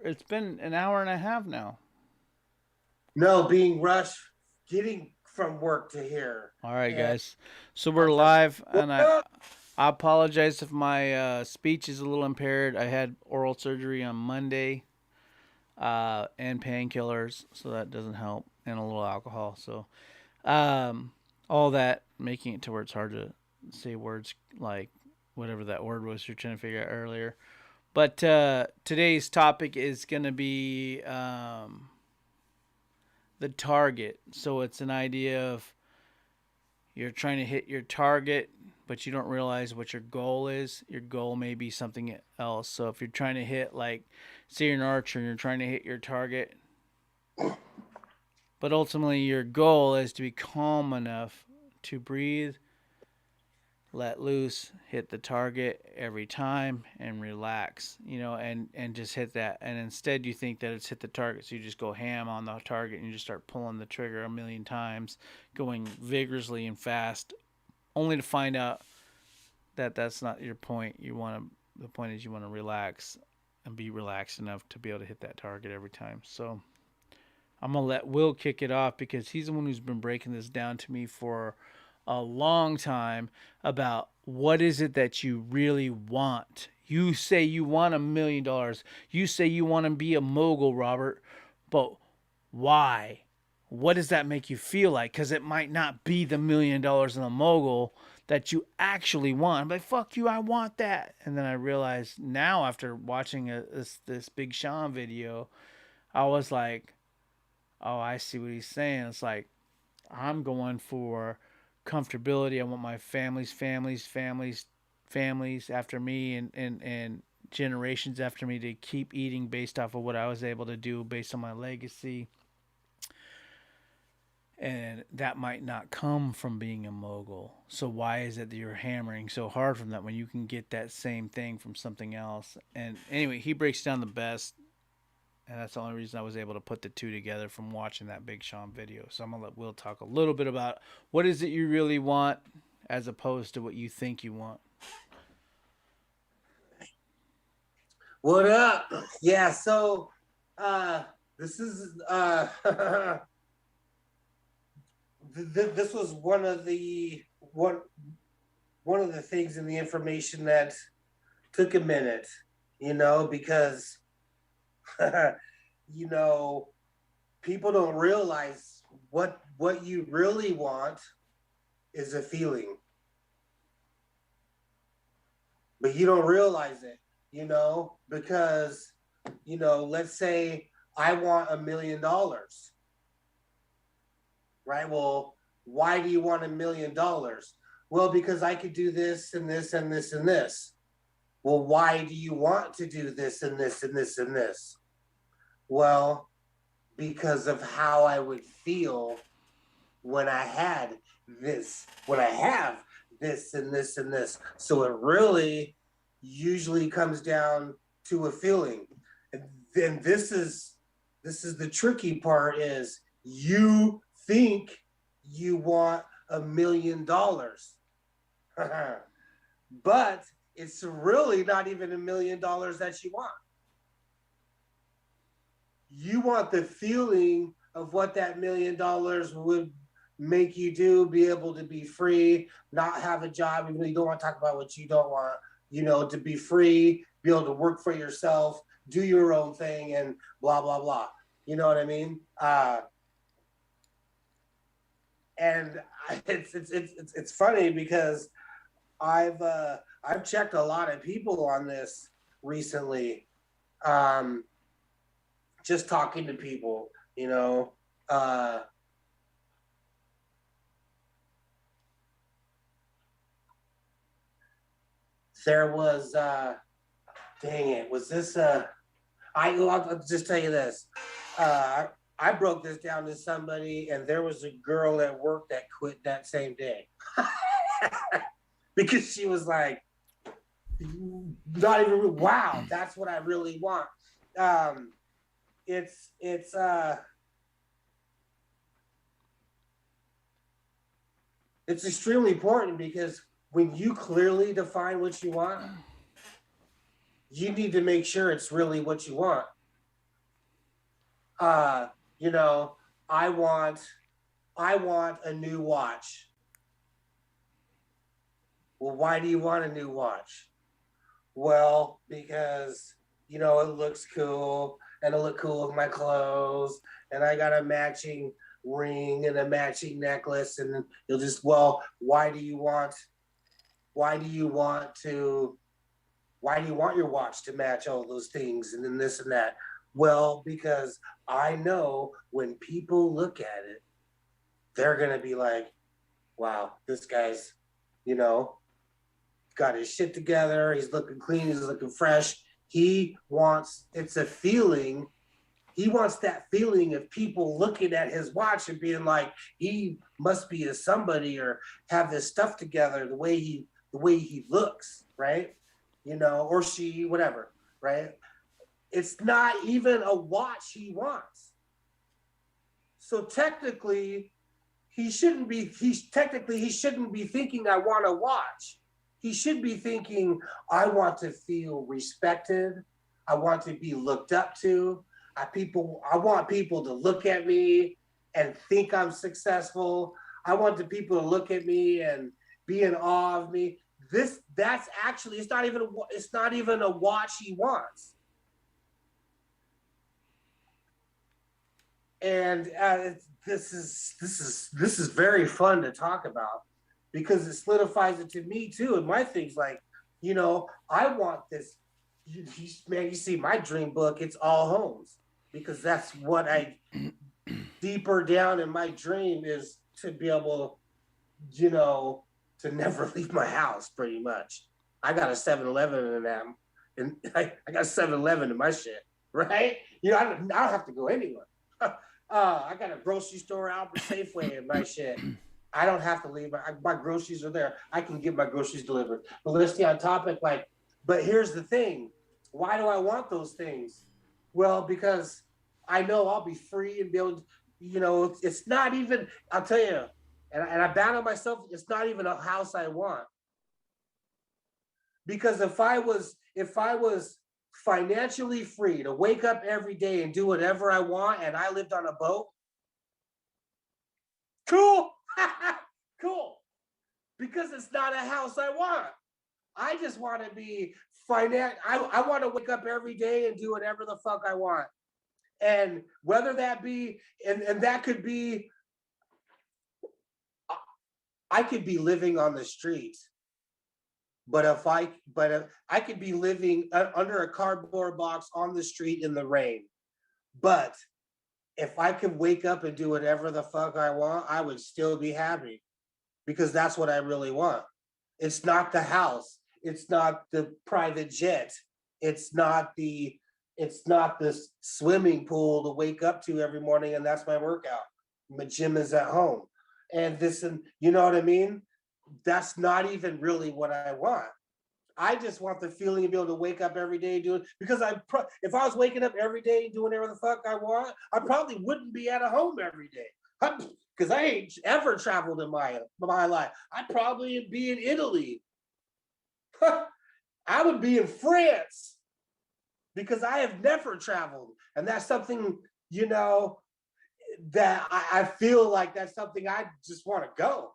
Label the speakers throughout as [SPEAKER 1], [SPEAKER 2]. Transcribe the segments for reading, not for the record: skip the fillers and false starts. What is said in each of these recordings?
[SPEAKER 1] It's been an hour and a half now.
[SPEAKER 2] No, being rushed, getting from work to here.
[SPEAKER 1] All right,
[SPEAKER 2] And
[SPEAKER 1] guys. So
[SPEAKER 2] I'm
[SPEAKER 1] we're
[SPEAKER 2] sorry.
[SPEAKER 1] live,
[SPEAKER 2] What
[SPEAKER 1] and I
[SPEAKER 2] up?
[SPEAKER 1] I apologize if my speech is a little impaired. I had oral surgery on Monday, and painkillers, so that doesn't help, and a little alcohol. So um, all that making it to where it's hard to say words like whatever that word was you're trying to figure out earlier. But today's topic is going to be the target. So it's an idea of you're trying to hit your target, but you don't realize what your goal is. Your goal may be something else. So if you're trying to hit, like, say you're an archer and you're trying to hit your target, but ultimately your goal is to be calm enough to breathe, let loose, hit the target every time, and relax, and just hit that. And instead, you think that it's hit the target, so you just go ham on the target and you just start pulling the trigger a million times, going vigorously and fast, only to find out that that's not your point. The point is you want to relax and be relaxed enough to be able to hit that target every time. So I'm gonna let Will kick it off because he's the one who's been breaking this down to me for a long time about what is it that you really want. You say you want $1 million. You say you want to be a mogul, Robert, but why? What does that make you feel like? Because it might not be the $1 million in the mogul that you actually want. I'm like, fuck you, I want that. And then I realized now, after watching this Big Sean video, I was like, oh, I see what he's saying. It's like, I'm going for comfortability. I want my families after me, and generations after me to keep eating based off of what I was able to do based on my legacy. And that might not come from being a mogul. So why is it that you're hammering so hard from that when you can get that same thing from something else? And anyway, he breaks down the best, and that's the only reason I was able to put the two together from watching that Big Sean video. So I'm gonna let Will talk a little bit about what is it you really want as opposed to what you think you want.
[SPEAKER 2] What up? Yeah, so uh this is this was one of the things in the information that took a minute, because you know, people don't realize what you really want is a feeling, but you don't realize it, because let's say I want $1 million, right? Well, why do you want $1 million? Well, because I could do this and this and this and this. Well, why do you want to do this and this and this and this? Well, because of how I would feel when I had this, when I have this and this and this. So it really usually comes down to a feeling. And then this is the tricky part, is you think you want $1 million. But it's really not even $1 million that you want. You want the feeling of what that $1 million would make you do, be able to be free, not have a job, even though you don't want to talk about what you don't want, to be free, be able to work for yourself, do your own thing, and blah, blah, blah. You know what I mean? And it's funny because I've checked a lot of people on this recently. Um, just talking to people, there was dang it, was this I'll just tell you this. I broke this down to somebody, and there was a girl at work that quit that same day because she was like, not even, wow, that's what I really want. Um, it's it's extremely important because when you clearly define what you want, you need to make sure it's really what you want. uh, you know, I want I want a new watch. Well, why do you want a new watch? Well, because it looks cool and it'll look cool with my clothes, and I got a matching ring and a matching necklace, and you'll just why do you want to why do you want your watch to match all those things and then this and that? Well, because I know when people look at it, they're gonna be like, wow, this guy's, you know, got his shit together. He's looking clean. He's looking fresh. It's a feeling. He wants that feeling of people looking at his watch and being like, he must be a somebody or have this stuff together the way he looks, right? Or she, whatever, right? It's not even a watch he wants. So technically, he shouldn't be thinking I want to watch. He should be thinking I want to feel respected. I want to be looked up to. I want people to look at me and think I'm successful. I want the people to look at me and be in awe of me. That's actually it's not even a watch he wants. And this is very fun to talk about because it solidifies it to me too. And my thing's like, I want this. Man, you see my dream book. It's all homes because that's what I deeper down in my dream is to be able, to never leave my house. Pretty much, I got a 7-Eleven in them, and I got 7-Eleven in my shit. Right? I don't have to go anywhere. I got a grocery store, Albert Safeway, and my shit. I don't have to leave. My groceries are there. I can get my groceries delivered. But let's stay on topic. But here's the thing. Why do I want those things? Well, because I know I'll be free and be able to, it's not even, I'll tell you, and I battle myself, it's not even a house I want. Because if I was financially free to wake up every day and do whatever I want and I lived on a boat, cool. Cool. Because it's not a house I want. I just want to be I want to wake up every day and do whatever the fuck I want. And whether that be and that could be I could be living on the street, but if I could be living under a cardboard box on the street in the rain. But if I could wake up and do whatever the fuck I want, I would still be happy because that's what I really want. It's not the house. It's not the private jet. It's not the it's not this swimming pool to wake up to every morning and that's my workout. My gym is at home. And this and you know what I mean? That's not even really what I want. I just want the feeling of being able to wake up every day doing because if I was waking up every day doing whatever the fuck I want, I probably wouldn't be at a home every day. Because I ain't ever traveled in my life. I'd probably be in Italy. I would be in France because I have never traveled, and that's something that I feel like that's something I just want to go.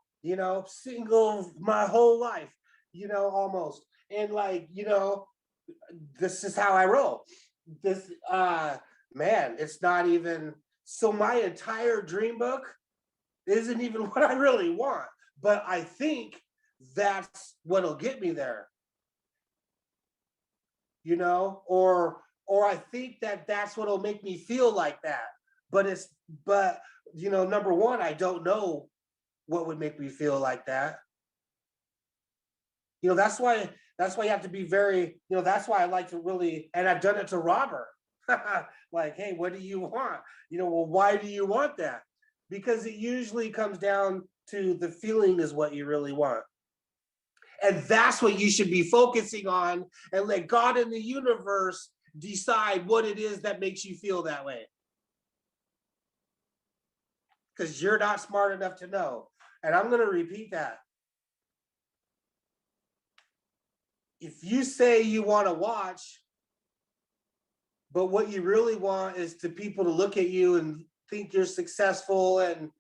[SPEAKER 2] Single my whole life. Almost, and this is how I roll. This man, it's not even so. My entire dream book isn't even what I really want, but I think that's what'll get me there. Or I think that that's what'll make me feel like that. But it's but number one, I don't know what would make me feel like that. That's why you have to be very, that's why I like to really, and I've done it to Robert. Like, hey, what do you want? Well, why do you want that? Because it usually comes down to the feeling is what you really want. And that's what you should be focusing on and let God in the universe decide what it is that makes you feel that way. Because you're not smart enough to know. And I'm going to repeat that. If you say you want to watch, But what you really want is to people to look at you and think you're successful and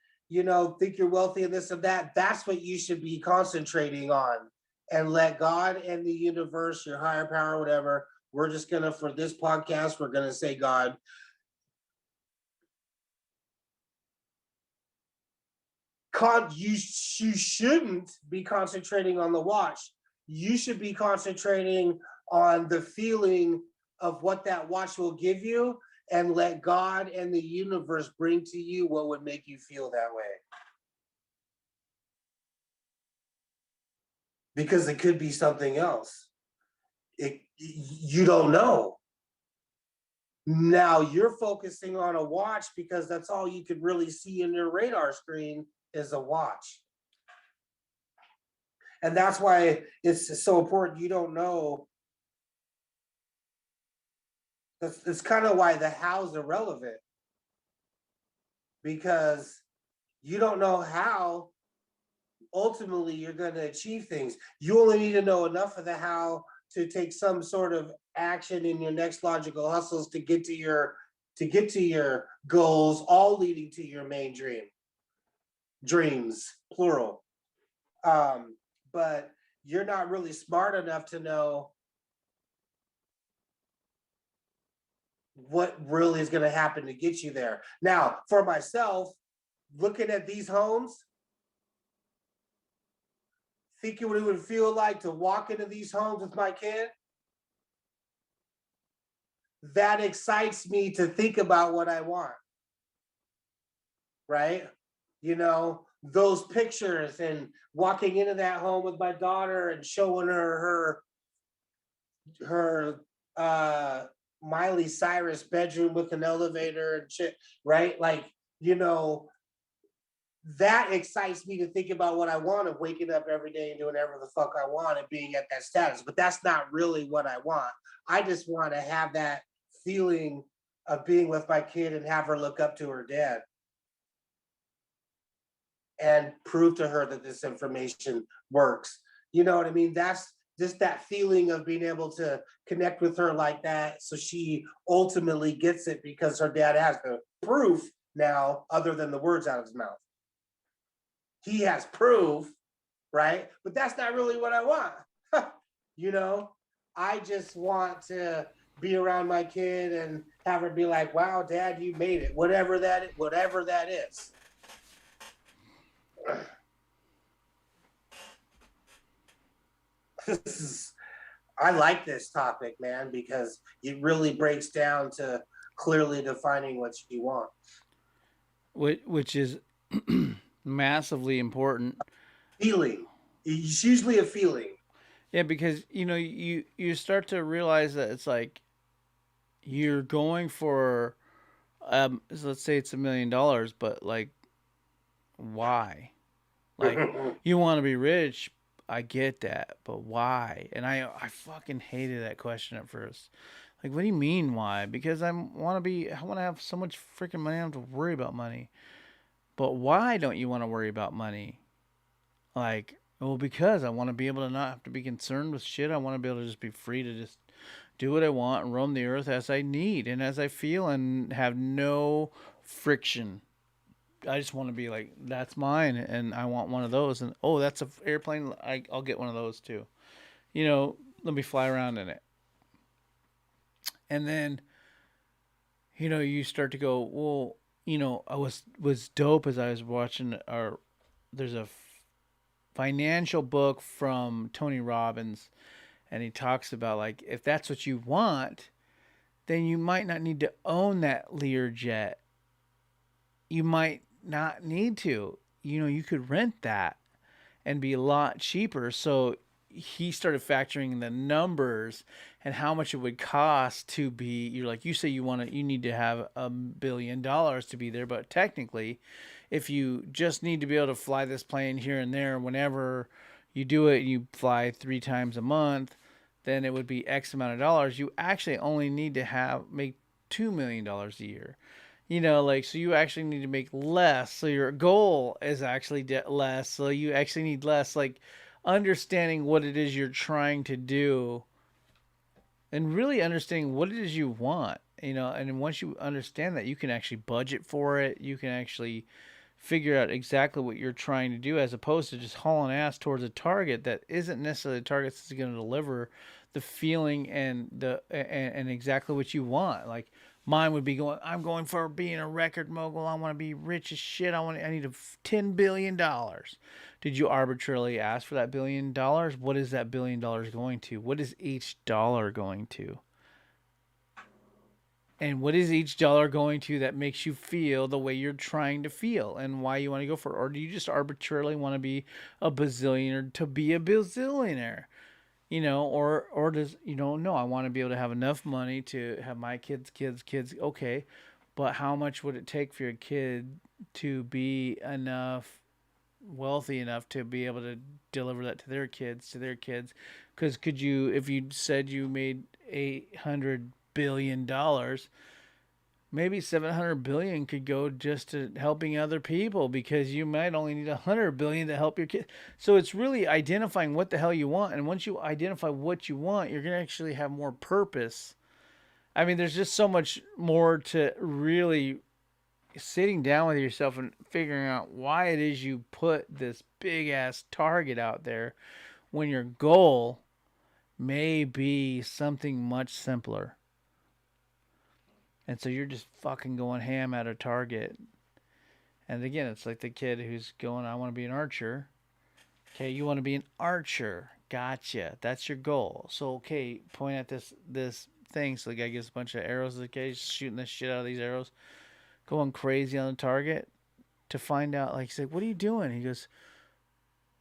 [SPEAKER 2] think you're wealthy and this and that. That's what you should be concentrating on. And let God and the universe, your higher power, whatever, we're just gonna, for this podcast, we're gonna say God. You shouldn't be concentrating on the watch. You should be concentrating on the feeling of what that watch will give you, and let God and the universe bring to you what would make you feel that way. Because it could be something else. You don't know. Now you're focusing on a watch because that's all you could really see in your radar screen is a watch. And that's why it's so important. You don't know. That's kind of why the how's irrelevant, because you don't know how ultimately you're going to achieve things. You only need to know enough of the how to take some sort of action in your next logical hustles to get to your goals, all leading to your main dreams, plural. But you're not really smart enough to know what really is going to happen to get you there. Now, for myself, looking at these homes, thinking what it would feel like to walk into these homes with my kid, that excites me to think about what I want. Right? Those pictures and walking into that home with my daughter and showing her Miley Cyrus bedroom with an elevator and shit, right? Like, that excites me to think about what I want, of waking up every day and doing whatever the fuck I want and being at that status. But that's not really what I want. I just want to have that feeling of being with my kid and have her look up to her dad and prove to her that this information works. You know what I mean? That's just that feeling of being able to connect with her like that, so she ultimately gets it, because her dad has the proof now, other than the words out of his mouth. He has proof, right? But that's not really what I want. I just want to be around my kid and have her be like, wow, Dad, you made it. Whatever that is. I like this topic, man, because it really breaks down to clearly defining what you want.
[SPEAKER 1] Which is massively important.
[SPEAKER 2] Feeling. It's usually a feeling.
[SPEAKER 1] Yeah, because you start to realize that it's like you're going for so let's say it's $1 million, but like why? Like you want to be rich, I get that, but why? And I fucking hated that question at first. Like, what do you mean why? Because I want to have so much freaking money, I don't have to worry about money. But why don't you want to worry about money? Like, well, because I want to be able to not have to be concerned with shit. I want to be able to just be free to just do what I want and roam the earth as I need and as I feel and have no friction. I just want to be like, that's mine, and I want one of those. And oh, that's an airplane. I'll get one of those too. Let me fly around in it. And then, you start to go, well, I was dope as I was watching our. There's a financial book from Tony Robbins, and he talks about like if that's what you want, then you might not need to own that Learjet. You might not need to. You could rent that and be a lot cheaper. So he started factoring the numbers and how much it would cost to be. You're like, you say you need to have $1 billion to be there, but technically, if you just need to be able to fly this plane here and there, whenever you do it, you fly 3 times a month, then it would be X amount of dollars. You actually only need to make $2 million a year. Like, so you actually need to make less. So your goal is actually less. So you actually need less. Like, understanding what it is you're trying to do and really understanding what it is you want. And once you understand that, you can actually budget for it. You can actually figure out exactly what you're trying to do, as opposed to just hauling ass towards a target that isn't necessarily a target that's going to deliver the feeling and exactly what you want. Like mine would be going, I'm going for being a record mogul. I want to be rich as shit. I need $10 billion. Did you arbitrarily ask for that $1 billion? What is that $1 billion going to? What is each dollar going to? And what is each dollar going to that makes you feel the way you're trying to feel and why you want to go for it? Or do you just arbitrarily want to be a bazillionaire to be a bazillionaire? Or does, no, I want to be able to have enough money to have my kids. Okay. But how much would it take for your kid to be wealthy enough to be able to deliver that to their kids? Because could you, if you said you made $800 billion, maybe 700 billion could go just to helping other people, because you might only need 100 billion to help your kid. So it's really identifying what the hell you want, and once you identify what you want, you're going to actually have more purpose. I mean, there's just so much more to really sitting down with yourself and figuring out why it is you put this big ass target out there when your goal may be something much simpler. And so you're just fucking going ham at a target. And again, it's like the kid who's going, I want to be an archer. Okay, you want to be an archer. Gotcha. That's your goal. So okay, point at this thing. So the guy gives a bunch of arrows. Okay, he's shooting the shit out of these arrows, going crazy on the target to find out. Like, he's like, what are you doing? He goes,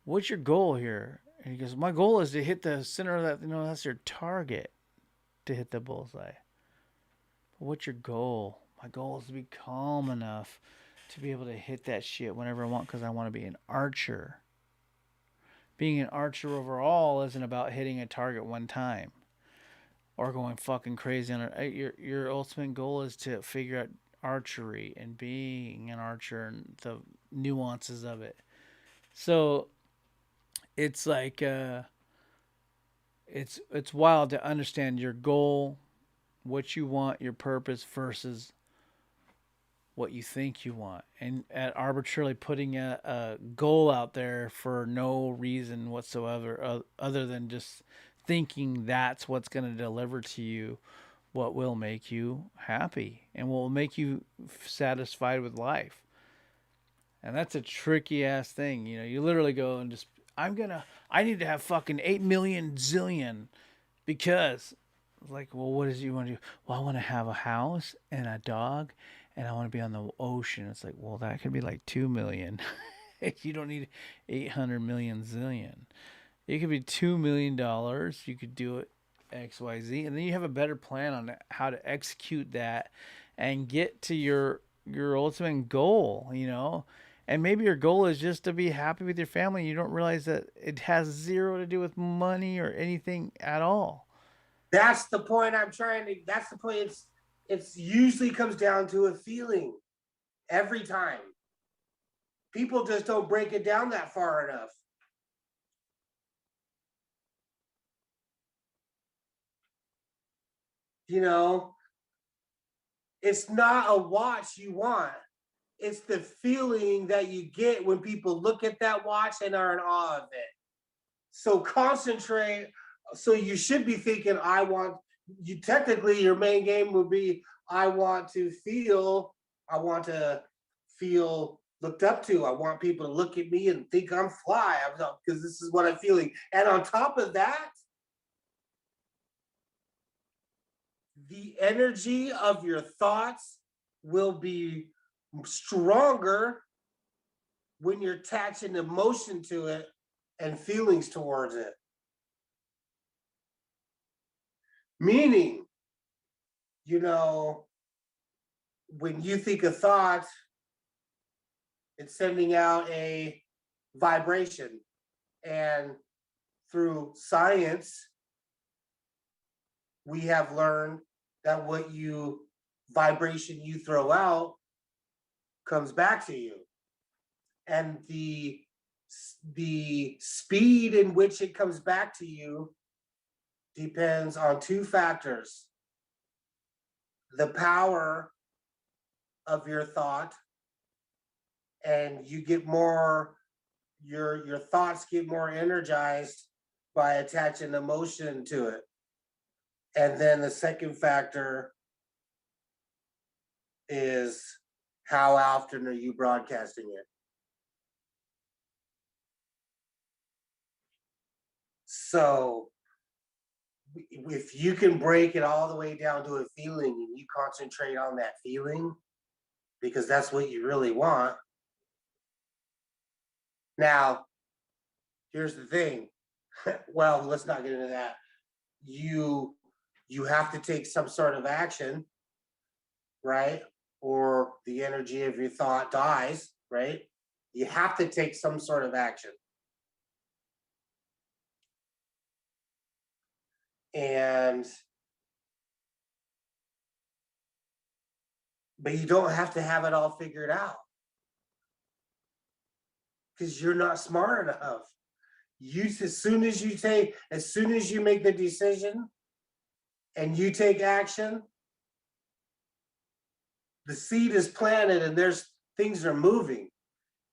[SPEAKER 1] what's your goal here? And he goes, my goal is to hit the center of that. That's your target, to hit the bullseye. But what's your goal? My goal is to be calm enough to be able to hit that shit whenever I want, because I want to be an archer. Being an archer overall isn't about hitting a target one time or going fucking crazy on it. Your ultimate goal is to figure out archery and being an archer and the nuances of it. So it's like it's wild to understand your goal, what you want, your purpose versus what you think you want, and at arbitrarily putting a goal out there for no reason whatsoever, other than just thinking that's what's going to deliver to you what will make you happy and will make you satisfied with life. And that's a tricky ass thing. You literally go and just, I need to have fucking 8 million zillion, because like, well, what does you want to do? Well, I want to have a house and a dog, and I want to be on the ocean. It's like, well, that could be like 2 million. You don't need 800 million zillion. It could be $2 million. You could do it XYZ, and then you have a better plan on how to execute that and get to your ultimate goal. And maybe your goal is just to be happy with your family. You don't realize that it has zero to do with money or anything at all.
[SPEAKER 2] That's the point I'm trying to. That's the point. It's usually comes down to a feeling every time. People just don't break it down that far enough. You know, it's not a watch you want. It's the feeling that you get when people look at that watch and are in awe of it. So concentrate. So you should be thinking, I want you technically your main game would be I want to feel looked up to. I want people to look at me and think I'm fly because this is what I'm feeling. And on top of that, the energy of your thoughts will be stronger when you're attaching emotion to it and feelings towards it. Meaning, you know, when you think a thought, it's sending out a vibration. And through science, we have learned that vibration you throw out comes back to you. And the speed in which it comes back to you depends on two factors: the power of your thought, and you get more, your thoughts get more energized by attaching emotion to it. And then the second factor is, how often are you broadcasting it? So if you can break it all the way down to a feeling and you concentrate on that feeling, because that's what you really want. Now, here's the thing. Well, let's not get into that. You have to take some sort of action, right? Or the energy of your thought dies, right? You have to take some sort of action. And but you don't have to have it all figured out, because you're not smart enough. You, as soon as you make the decision and you take action, the seed is planted and there's things are moving.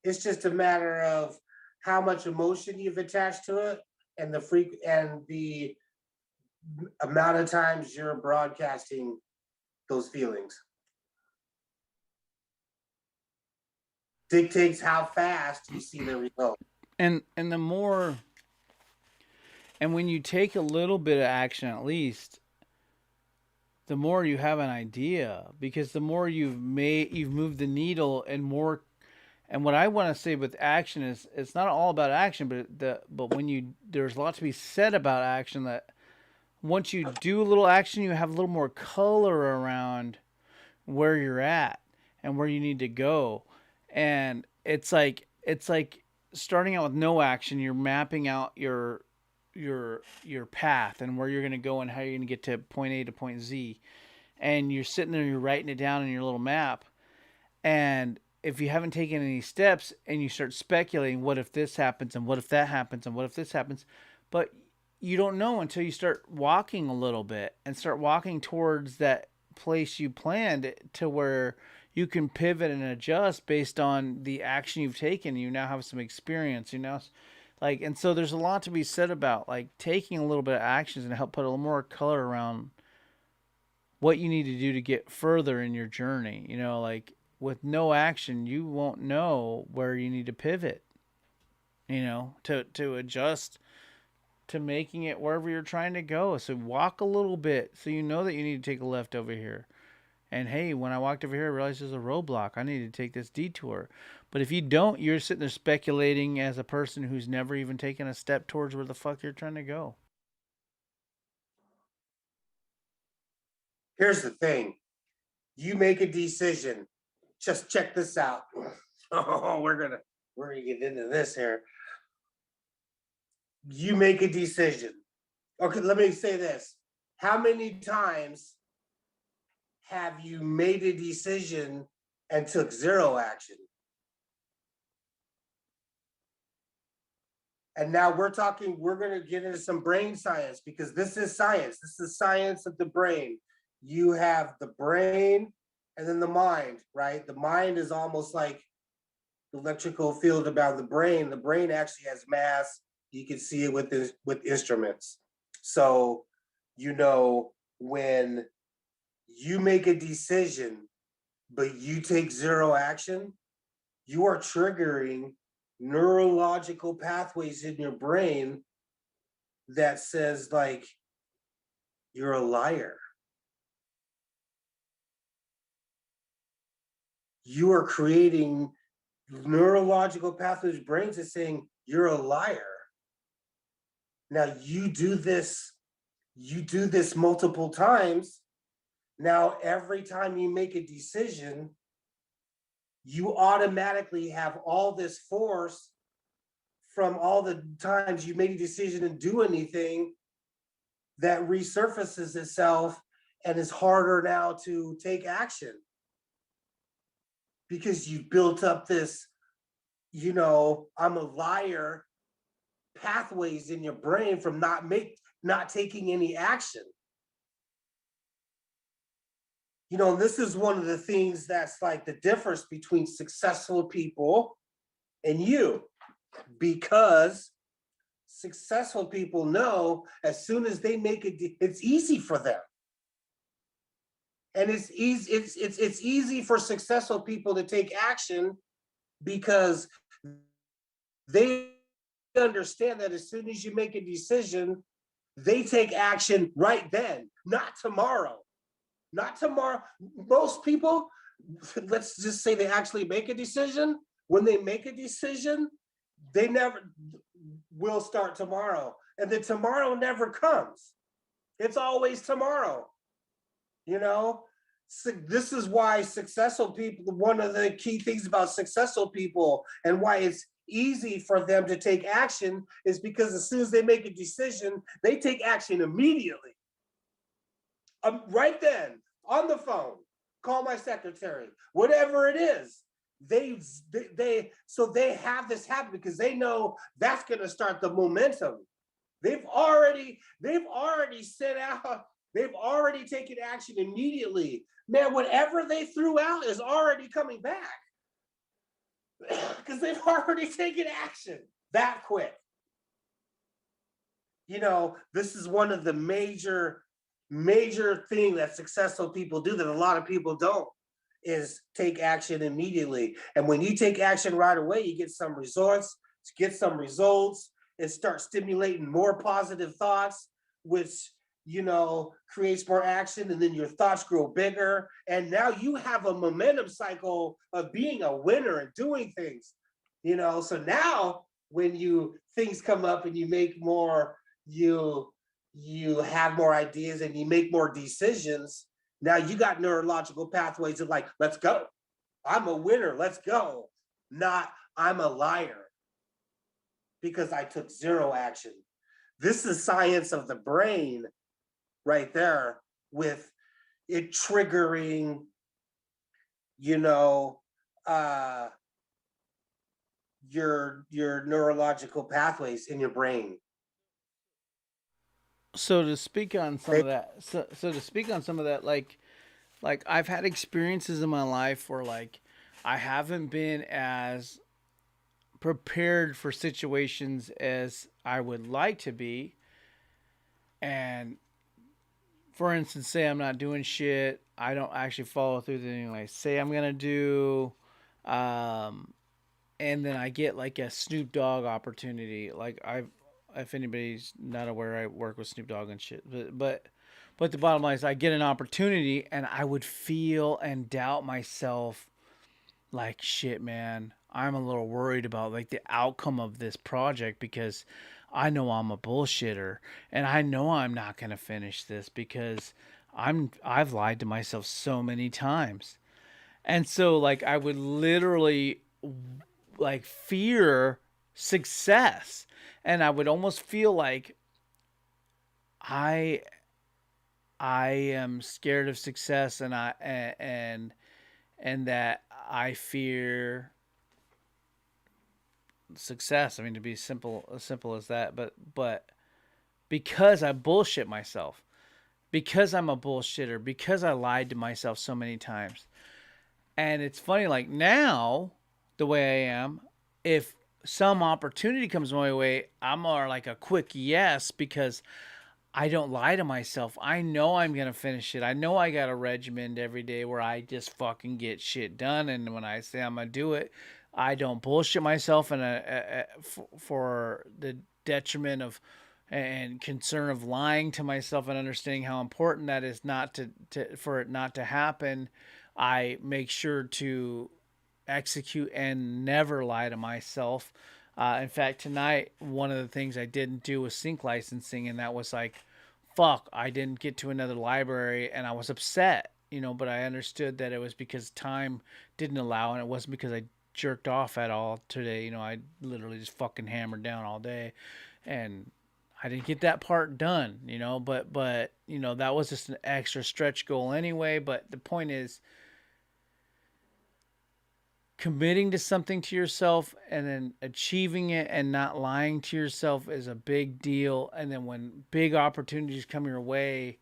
[SPEAKER 2] It's just a matter of how much emotion you've attached to it, and the amount of times you're broadcasting those feelings dictates how fast you see the result.
[SPEAKER 1] And the more, and when you take a little bit of action at least, the more you have an idea, because the more you've moved the needle and more. And what I want to say with action is, it's not all about action, but when you, there's a lot to be said about action, that once you do a little action, you have a little more color around where you're at and where you need to go. And it's like starting out with no action. You're mapping out your path and where you're going to go and how you're going to get to point A to point Z. And you're sitting there, you're writing it down in your little map. And if you haven't taken any steps and you start speculating, what if this happens and what if that happens and what if this happens, but you don't know until you start walking a little bit and start walking towards that place you planned, to where you can pivot and adjust based on the action you've taken. You now have some experience, like, and so there's a lot to be said about like taking a little bit of actions and help put a little more color around what you need to do to get further in your journey. Like with no action, you won't know where you need to pivot, to adjust to making it wherever you're trying to go. So walk a little bit so you know that you need to take a left over here. And hey, when I walked over here, I realized there's a roadblock. I need to take this detour. But if you don't, you're sitting there speculating as a person who's never even taken a step towards where the fuck you're trying to go.
[SPEAKER 2] Here's the thing. You make a decision. Just check this out. Oh, we're gonna get into this here. You make a decision. Okay, let me say this. How many times have you made a decision and took zero action? And now we're going to get into some brain science, because this is science. This is science of the brain. You have the brain and then the mind, right? The mind is almost like the electrical field about the brain. The brain actually has mass. You can see it with instruments. So, when you make a decision, but you take zero action, you are triggering neurological pathways in your brain that says, like, you're a liar. You are creating neurological pathways brains that saying you're a liar. Now you do this multiple times. Now every time you make a decision, you automatically have all this force from all the times you made a decision and do anything, that resurfaces itself and is harder now to take action, because you built up this, I'm a liar pathways in your brain from not taking any action. This is one of the things that's like the difference between successful people and you, because successful people know as soon as they make it, it's easy for them. And it's easy for successful people to take action because they understand that as soon as you make a decision, they take action right then, not tomorrow. Not tomorrow. Most people, let's just say they actually make a decision. When they make a decision, they never will start tomorrow. And then tomorrow never comes. It's always tomorrow. You know, this is why successful people, one of the key things about successful people and why it's easy for them to take action is because as soon as they make a decision, they take action immediately. Right then, on the phone, call my secretary, whatever it is. They have this habit because they know that's going to start the momentum. They've already set out. They've already taken action immediately. Man, whatever they threw out is already coming back because they've already taken action that quick. This is one of the major thing that successful people do that a lot of people don't, is take action immediately. And when you take action right away, you get some results, and start stimulating more positive thoughts, which creates more action, and then your thoughts grow bigger. And now you have a momentum cycle of being a winner and doing things. So now when things come up and you make more, you have more ideas and you make more decisions. Now you got neurological pathways of like, let's go. I'm a winner. Let's go. Not I'm a liar because I took zero action. This is science of the brain right there, with it triggering, your neurological pathways in your brain.
[SPEAKER 1] So to speak on some
[SPEAKER 2] They
[SPEAKER 1] of that, so to speak on some of that, like I've had experiences in my life where like I haven't been as prepared for situations as I would like to be. And for instance, say I'm not doing shit, I don't actually follow through with anything I say I'm gonna do, um, and then I get like a Snoop Dogg opportunity. Like if anybody's not aware, I work with Snoop Dogg and shit. But the bottom line is, I get an opportunity, and I would feel and doubt myself. Like shit, man. I'm a little worried about like the outcome of this project because I know I'm a bullshitter and I know I'm not gonna finish this because I've lied to myself so many times. And so like I would literally like fear success, and I would almost feel like I I am scared of success, and and that I fear success. I mean, to be simple, as simple as that. But because I bullshit myself, because I'm a bullshitter, because I lied to myself so many times. And it's funny, like now, the way I am, if some opportunity comes my way, I'm more like a quick yes because I don't lie to myself. I know I'm gonna finish it. I know I got a regimen every day where I just fucking get shit done. And when I say I'm gonna do it, I don't bullshit myself and for the detriment of and concern of lying to myself and understanding how important that is not to for it not to happen. I make sure to execute and never lie to myself. In fact, tonight, one of the things I didn't do was sync licensing, and that was like, fuck, I didn't get to another library, and I was upset, but I understood that it was because time didn't allow, and it wasn't because I jerked off at all today. I literally just fucking hammered down all day, and I didn't get that part done, but that was just an extra stretch goal anyway. But the point is, committing to something to yourself and then achieving it and not lying to yourself is a big deal. And then when big opportunities come your way,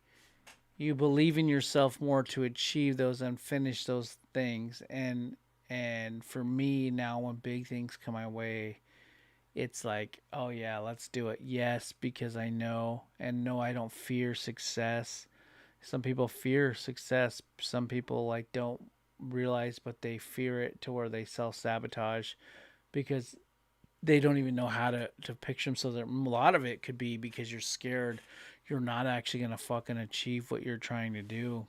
[SPEAKER 1] You believe in yourself more to achieve those and finish those things. And for me now, when big things come my way, it's like, oh yeah, let's do it. Yes, because I know, and no, I don't fear success. Some people fear success. Some people like don't realize, but they fear it to where they self sabotage because they don't even know how to picture themselves. A lot of it could be because you're scared. You're not actually gonna fucking achieve what you're trying to do.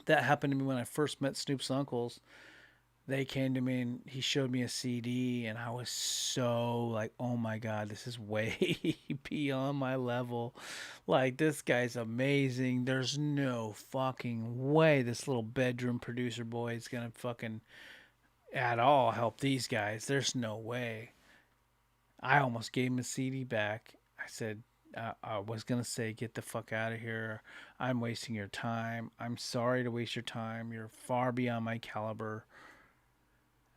[SPEAKER 1] That happened to me when I first met Snoop's uncles. They came to me and he showed me a CD, and I was so like, oh my god, this is way beyond my level. Like, this guy's amazing. There's no fucking way this little bedroom producer boy is gonna fucking at all help these guys. There's no way. I almost gave him a CD back. I said, I was going to say, get the fuck out of here. I'm wasting your time. I'm sorry to waste your time. You're far beyond my caliber.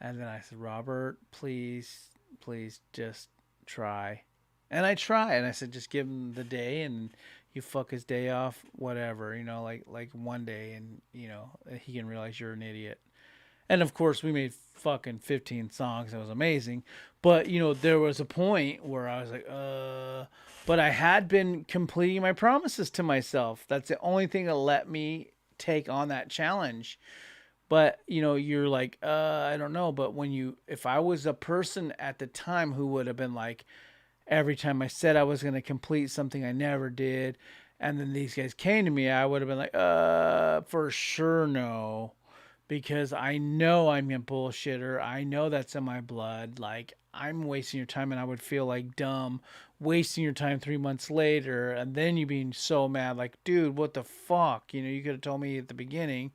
[SPEAKER 1] And then I said, Robert, please, please just try. And I tried. And I said, just give him the day and you fuck his day off, whatever, like one day, and, he can realize you're an idiot. And of course, we made fucking 15 songs. It was amazing. But, there was a point where I was like, But I had been completing my promises to myself. That's the only thing that let me take on that challenge. But, you're like, I don't know. But if I was a person at the time who would have been like, every time I said I was going to complete something, I never did. And then these guys came to me, I would have been like, for sure, no, because I know I'm a bullshitter. I know that's in my blood. Like, I'm wasting your time, and I would feel like dumb wasting your time 3 months later, and then you being so mad, like, dude, what the fuck? You could have told me at the beginning.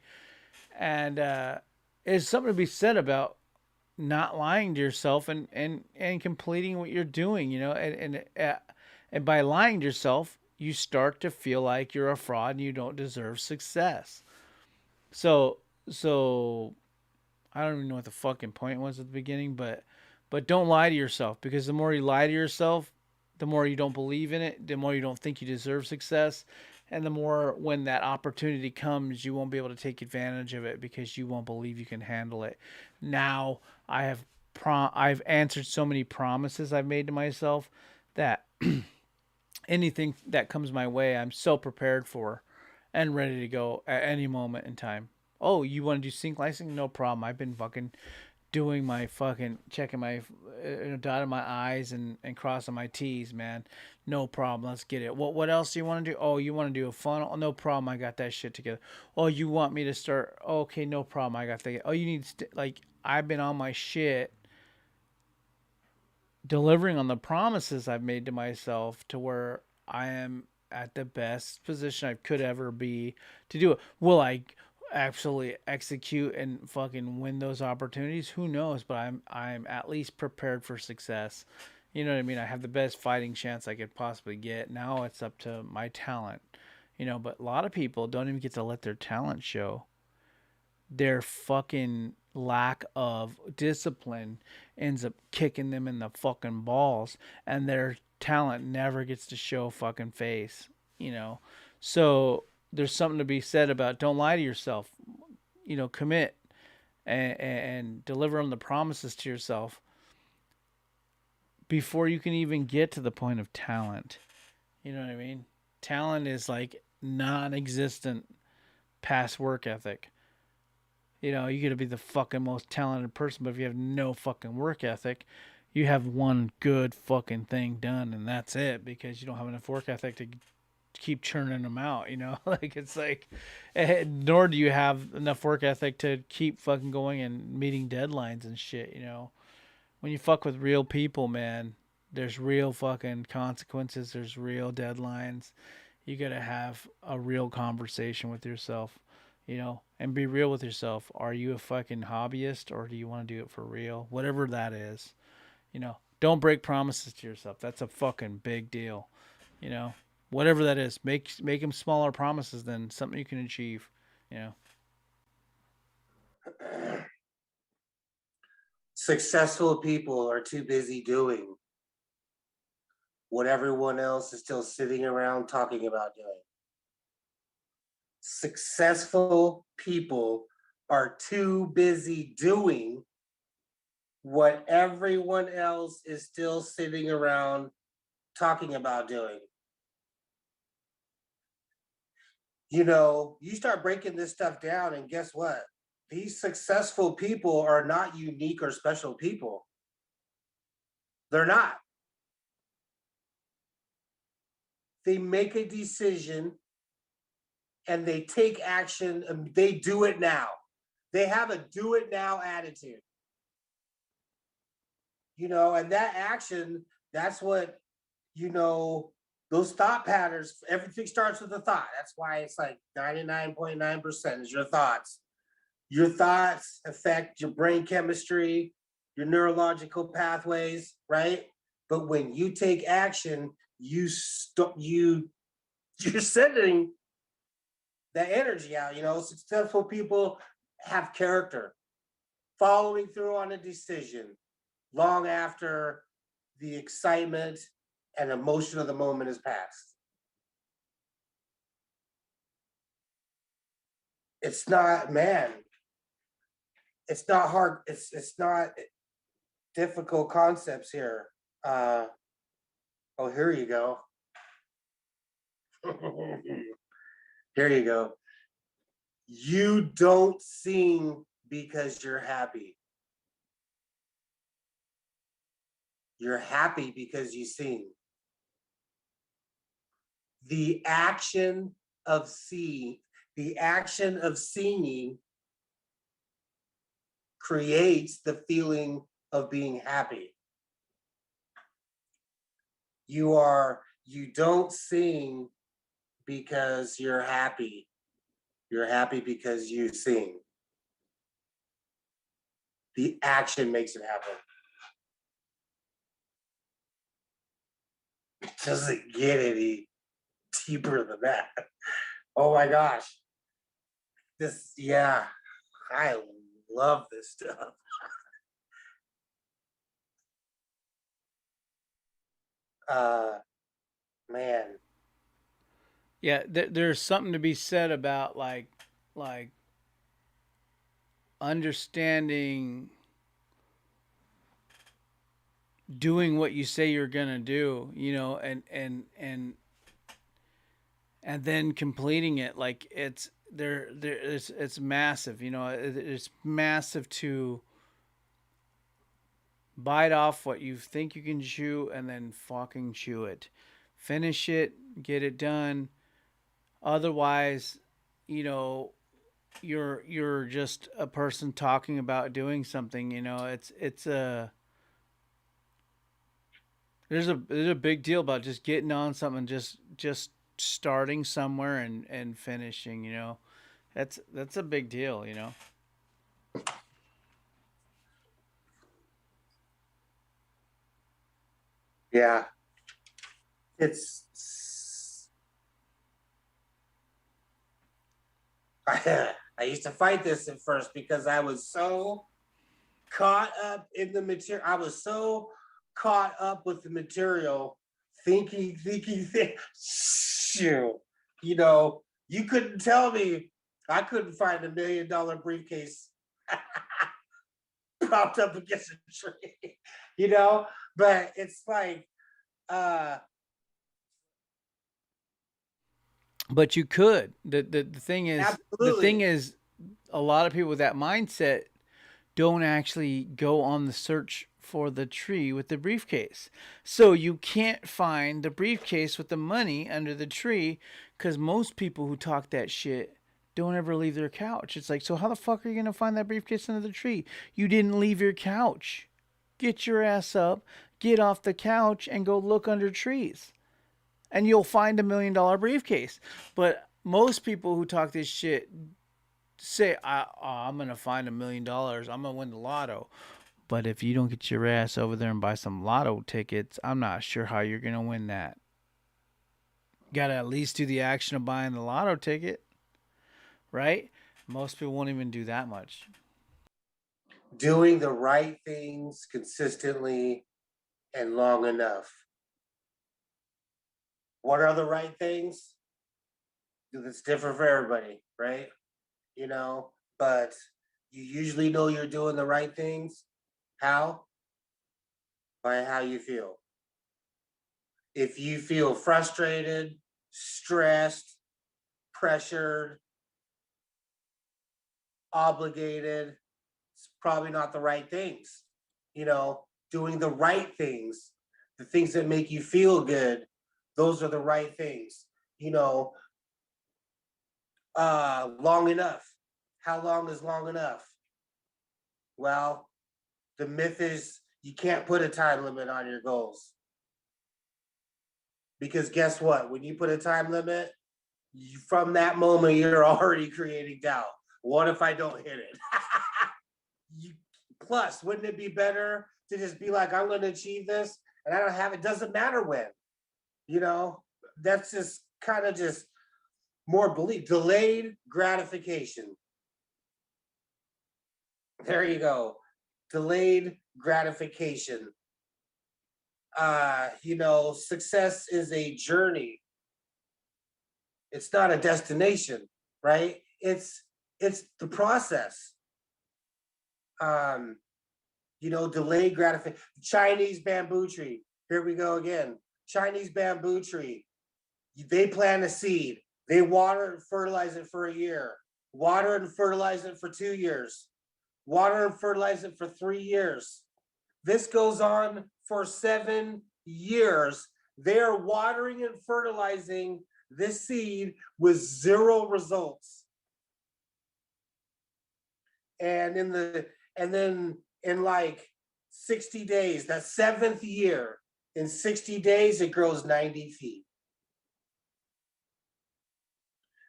[SPEAKER 1] And there's something to be said about not lying to yourself and completing what you're doing. And by lying to yourself, you start to feel like you're a fraud and you don't deserve success. So so I don't even know what the fucking point was at the beginning, but don't lie to yourself, because the more you lie to yourself, the more you don't believe in it, the more you don't think you deserve success, and the more when that opportunity comes, you won't be able to take advantage of it because you won't believe you can handle it. Now I've answered so many promises I've made to myself that anything that comes my way, I'm so prepared for and ready to go at any moment in time. Oh, you want to do sync licensing? No problem. I've been fucking doing my fucking checking my dotting my I's and crossing my T's, man. No problem. Let's get it. What else do you want to do? Oh, you want to do a funnel? Oh, no problem. I got that shit together. Oh, you want me to start? Okay, no problem. I got that. Oh, you need like, I've been on my shit, delivering on the promises I've made to myself, to where I am at the best position I could ever be to do it. Will I absolutely execute and fucking win those opportunities? Who knows? But I'm at least prepared for success. You know what I mean? I have the best fighting chance I could possibly get. Now it's up to my talent. But a lot of people don't even get to let their talent show. Their fucking lack of discipline ends up kicking them in the fucking balls, and their talent never gets to show fucking face, you know. So there's something to be said about don't lie to yourself, commit and deliver on the promises to yourself before you can even get to the point of talent. You know what I mean? Talent is like non-existent past work ethic. You gotta be the fucking most talented person, but if you have no fucking work ethic, you have one good fucking thing done, and that's it, because you don't have enough work ethic to keep churning them out. Like, it's like, nor do you have enough work ethic to keep fucking going and meeting deadlines and shit. When you fuck with real people, man, there's real fucking consequences. There's real deadlines. You gotta have a real conversation with yourself, and be real with yourself. Are you a fucking hobbyist, or do you want to do it for real? Whatever that is, don't break promises to yourself. That's a fucking big deal, you know. Whatever that is, make them smaller promises than something you can achieve, you know.
[SPEAKER 2] Successful people are too busy doing what everyone else is still sitting around talking about doing. Successful people are too busy doing what everyone else is still sitting around talking about doing. You know, you start breaking this stuff down, and guess what? These successful people are not unique or special people. They're not. They make a decision and they take action and they do it now. They have a do it now attitude. You know, and that action, that's what, you know, those thought patterns, everything starts with a thought. That's why it's like 99.9% is your thoughts. Your thoughts affect your brain chemistry, your neurological pathways, right? But when you take action, you're sending that energy out. You know, successful people have character, following through on a decision long after the excitement and emotion of the moment has passed. It's not, man, it's not hard. It's not difficult concepts here. Uh, oh, here you go. Here you go. You don't sing because you're happy. You're happy because you sing. The action of seeing, the action of singing creates the feeling of being happy. You don't sing because you're happy. You're happy because you sing. The action makes it happen. It doesn't get any deeper than that. Oh my gosh. Yeah, I love this stuff. Uh, man.
[SPEAKER 1] Yeah, there's something to be said about like understanding doing what you say you're gonna do, you know, and then completing it. Like it's massive, you know. It's massive to bite off what you think you can chew and then fucking chew it, finish it, get it done. Otherwise, you know, you're just a person talking about doing something. You know, it's a there's a big deal about just getting on something, just starting somewhere and finishing. You know, that's a big deal. You know.
[SPEAKER 2] Yeah. It's I used to fight this at first because I was so caught up in the material. I was so caught up with the material, shoot, you know, you couldn't tell me I couldn't find $1 million briefcase propped up against a tree, you know. But it's like, uh,
[SPEAKER 1] But you could. The thing
[SPEAKER 2] absolutely,
[SPEAKER 1] is, a lot of people with that mindset don't actually go on the search for the tree with the briefcase. So you can't find the briefcase with the money under the tree because most people who talk that shit don't ever leave their couch. It's like, so how the fuck are you going to find that briefcase under the tree? You didn't leave your couch. Get your ass up, get off the couch, and go look under trees. And you'll find $1 million briefcase. But most people who talk this shit say, I'm going to find $1 million. I'm going to win the lotto. But if you don't get your ass over there and buy some lotto tickets, I'm not sure how you're going to win that. Got to at least do the action of buying the lotto ticket, right? Most people won't even do that much.
[SPEAKER 2] doing the right things consistently and long enough. What are the right things? It's different for everybody, right? But you usually know you're doing the right things. How? By how you feel. If you feel frustrated, stressed, pressured, obligated, it's probably not the right things. Doing the right things, the things that make you feel good, those are the right things. You know, long enough. How long is long enough? Well, the myth is you can't put a time limit on your goals. Because guess what? When you put a time limit, from that moment, you're already creating doubt. What if I don't hit it? you, Plus, wouldn't it be better to just be like, I'm going to achieve this and I don't have it? Doesn't matter when. You know, that's just kind of just more belief. Delayed gratification. There you go. Delayed gratification. Success is a journey. It's not a destination, right? It's the process. Um, delayed gratification. Chinese bamboo tree. Here we go again. Chinese bamboo tree. They plant a seed. They water and fertilize it for a year. Water and fertilize it for 2 years. Water and fertilize it for 3 years. This goes on for 7 years. They're watering and fertilizing this seed with zero results. And then in like 60 days, that seventh year, in 60 days, it grows 90 feet.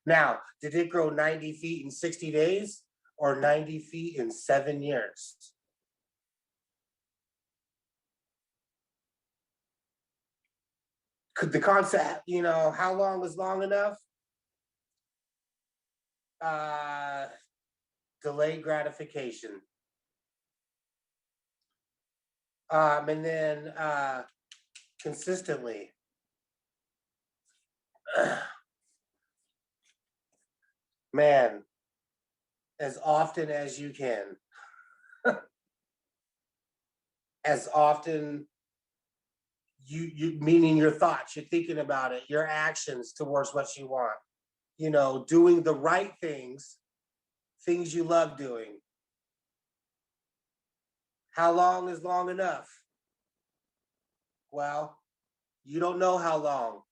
[SPEAKER 2] Now, did it grow 90 feet in 60 days or 90 feet in 7 years? Could the concept, how long is long enough? Uh, Delayed gratification. And then consistently. Man, as often as you can. As often you meaning your thoughts, you're thinking about it, your actions towards what you want. Doing the right things you love doing. How long is long enough? Well, you don't know how long.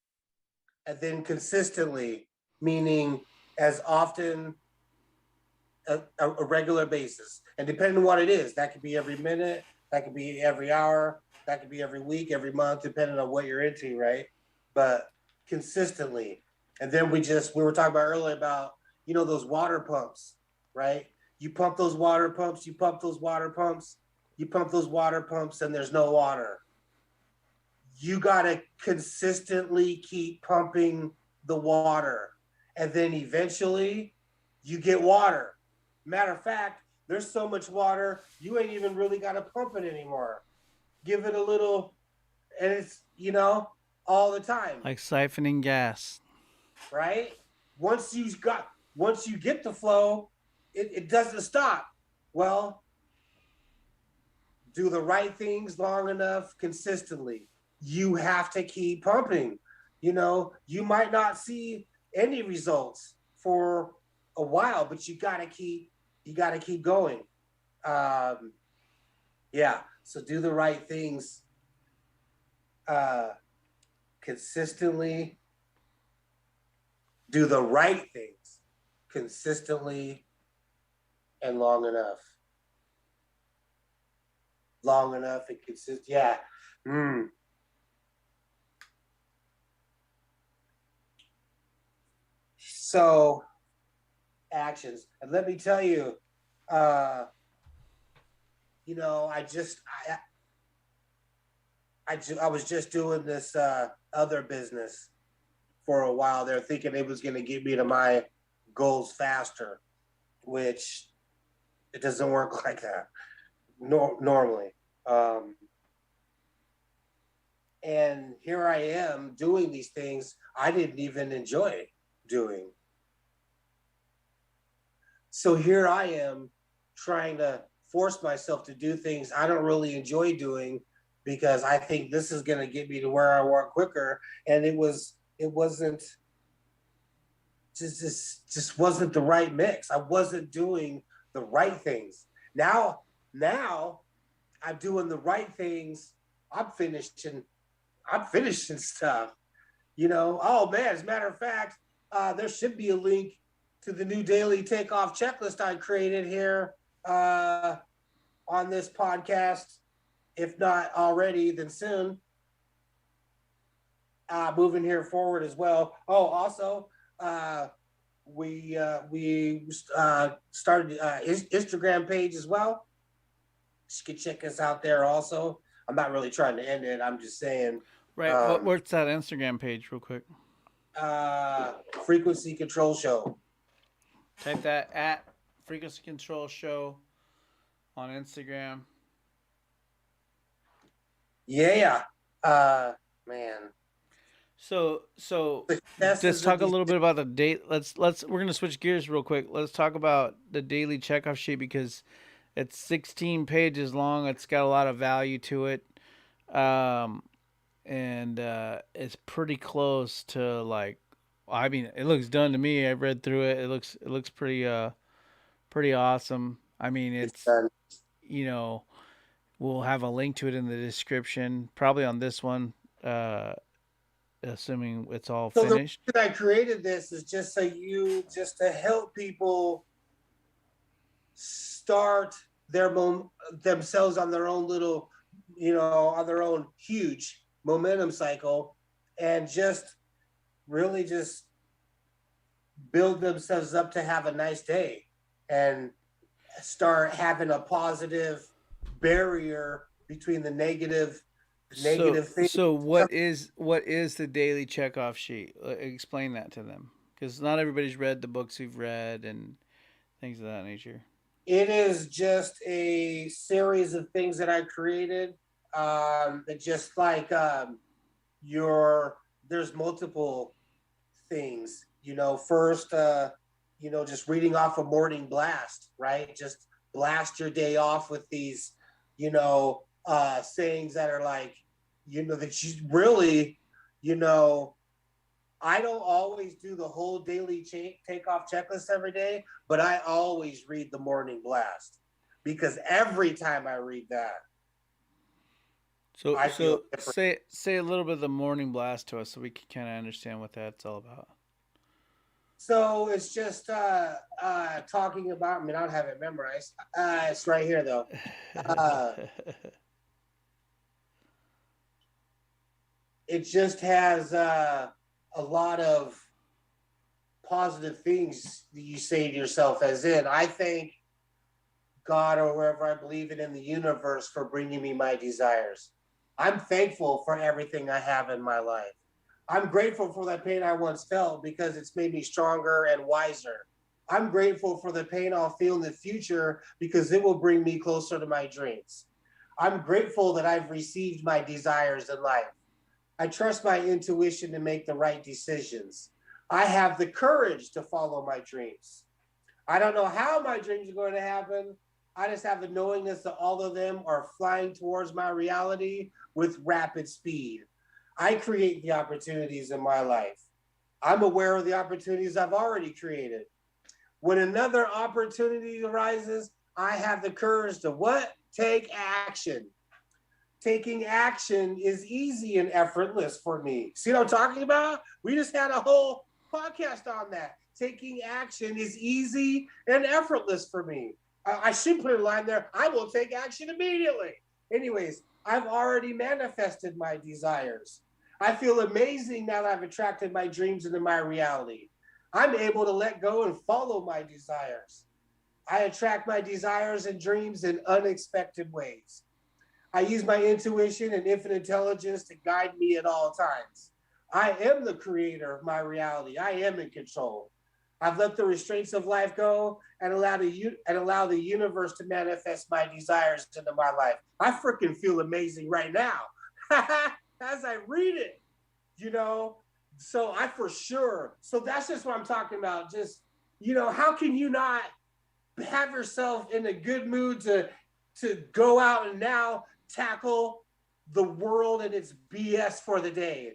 [SPEAKER 2] And then consistently, meaning as often, a regular basis. And depending on what it is, that could be every minute, that could be every hour, that could be every week, every month, depending on what you're into, right? But consistently. And then we were talking about earlier about, those water pumps, right? You pump those water pumps, you pump those water pumps, you pump those water pumps, and there's no water. You got to consistently keep pumping the water. And then eventually you get water. Matter of fact, there's so much water, you ain't even really got to pump it anymore. Give it a little, and it's, all the time.
[SPEAKER 1] Like siphoning gas.
[SPEAKER 2] Right? Once you get the flow, it doesn't stop. Well, do the right things long enough consistently. You have to keep pumping. You might not see any results for a while, but you gotta keep going. Yeah. So do the right things consistently. Do the right things consistently and long enough. Long enough and consistent. Yeah. So actions. And let me tell you, I was just doing this other business for a while there, thinking it was going to get me to my goals faster, which it doesn't work like that normally. And here I am doing these things I didn't even enjoy doing. So here I am trying to force myself to do things I don't really enjoy doing because I think this is going to get me to where I want quicker. And it wasn't just wasn't the right mix. I wasn't doing the right things. Now I'm doing the right things. I'm finishing I'm finishing stuff. Oh man, as a matter of fact, there should be a link to the new daily takeoff checklist I created here on this podcast. If not already, then soon. Moving here forward as well. Oh, also, we started Instagram page as well. You can check us out there also. I'm not really trying to end it. I'm just saying.
[SPEAKER 1] Right.
[SPEAKER 2] Um,
[SPEAKER 1] What's that Instagram page, real quick?
[SPEAKER 2] uh, Frequency Control Show.
[SPEAKER 1] Type that at Frequency Control Show on Instagram.
[SPEAKER 2] Yeah. Man.
[SPEAKER 1] So let's
[SPEAKER 2] Successes of
[SPEAKER 1] talk a
[SPEAKER 2] these.
[SPEAKER 1] little bit about the date. Let's we're gonna switch gears real quick. Let's talk about the daily checkoff sheet because it's 16 pages long. It's got a lot of value to it, um, and it's pretty close to like. I mean, it looks done to me. I read through it. It looks pretty awesome. I mean,
[SPEAKER 2] It's
[SPEAKER 1] it's
[SPEAKER 2] done.
[SPEAKER 1] you know we'll have a link to it in the description, probably on this one. Assuming it's all
[SPEAKER 2] So the
[SPEAKER 1] finished.
[SPEAKER 2] reason I created this is just to help people start themselves on their own little, on their own huge momentum cycle, and just really just build themselves up to have a nice day and start having a positive barrier between the
[SPEAKER 1] So
[SPEAKER 2] negative things.
[SPEAKER 1] so what is the daily checkoff sheet? Explain that to them because not everybody's read the books you've read and things of that nature.
[SPEAKER 2] It is just a series of things that I created. That just like your there's multiple things. First, just reading off a morning blast, right? Just blast your day off with these, sayings that are like, that you really, you know, I don't always do the whole daily takeoff checklist every day, but I always read the morning blast because every time I read that,
[SPEAKER 1] So
[SPEAKER 2] I feel
[SPEAKER 1] so
[SPEAKER 2] different.
[SPEAKER 1] say a little bit of the morning blast to us so we can kind of understand what that's all about.
[SPEAKER 2] So it's just talking about. I mean, I don't have it memorized. It's right here though. Uh, it just has a lot of positive things that you say to yourself. As in, I thank God or wherever I believe in the universe for bringing me my desires. I'm thankful for everything I have in my life. I'm grateful for that pain I once felt because it's made me stronger and wiser. I'm grateful for the pain I'll feel in the future because it will bring me closer to my dreams. I'm grateful that I've received my desires in life. I trust my intuition to make the right decisions. I have the courage to follow my dreams. I don't know how my dreams are going to happen. I just have the knowingness that all of them are flying towards my reality with rapid speed. I create the opportunities in my life. I'm aware of the opportunities I've already created. When another opportunity arises, I have the courage to what? Take action. Taking action is easy and effortless for me. See what I'm talking about? We just had a whole podcast on that. Taking action is easy and effortless for me. I should put a line there. I will take action immediately. Anyways, I've already manifested my desires. I feel amazing now that I've attracted my dreams into my reality. I'm able to let go and follow my desires. I attract my desires and dreams in unexpected ways. I use my intuition and infinite intelligence to guide me at all times. I am the creator of my reality. I am in control. I've let the restraints of life go and allow the universe to manifest my desires into my life. I freaking feel amazing right now as I read it, you know. So I for sure. So that's just what I'm talking about. Just how can you not? have yourself in a good mood to go out and now tackle the world and its BS for the day.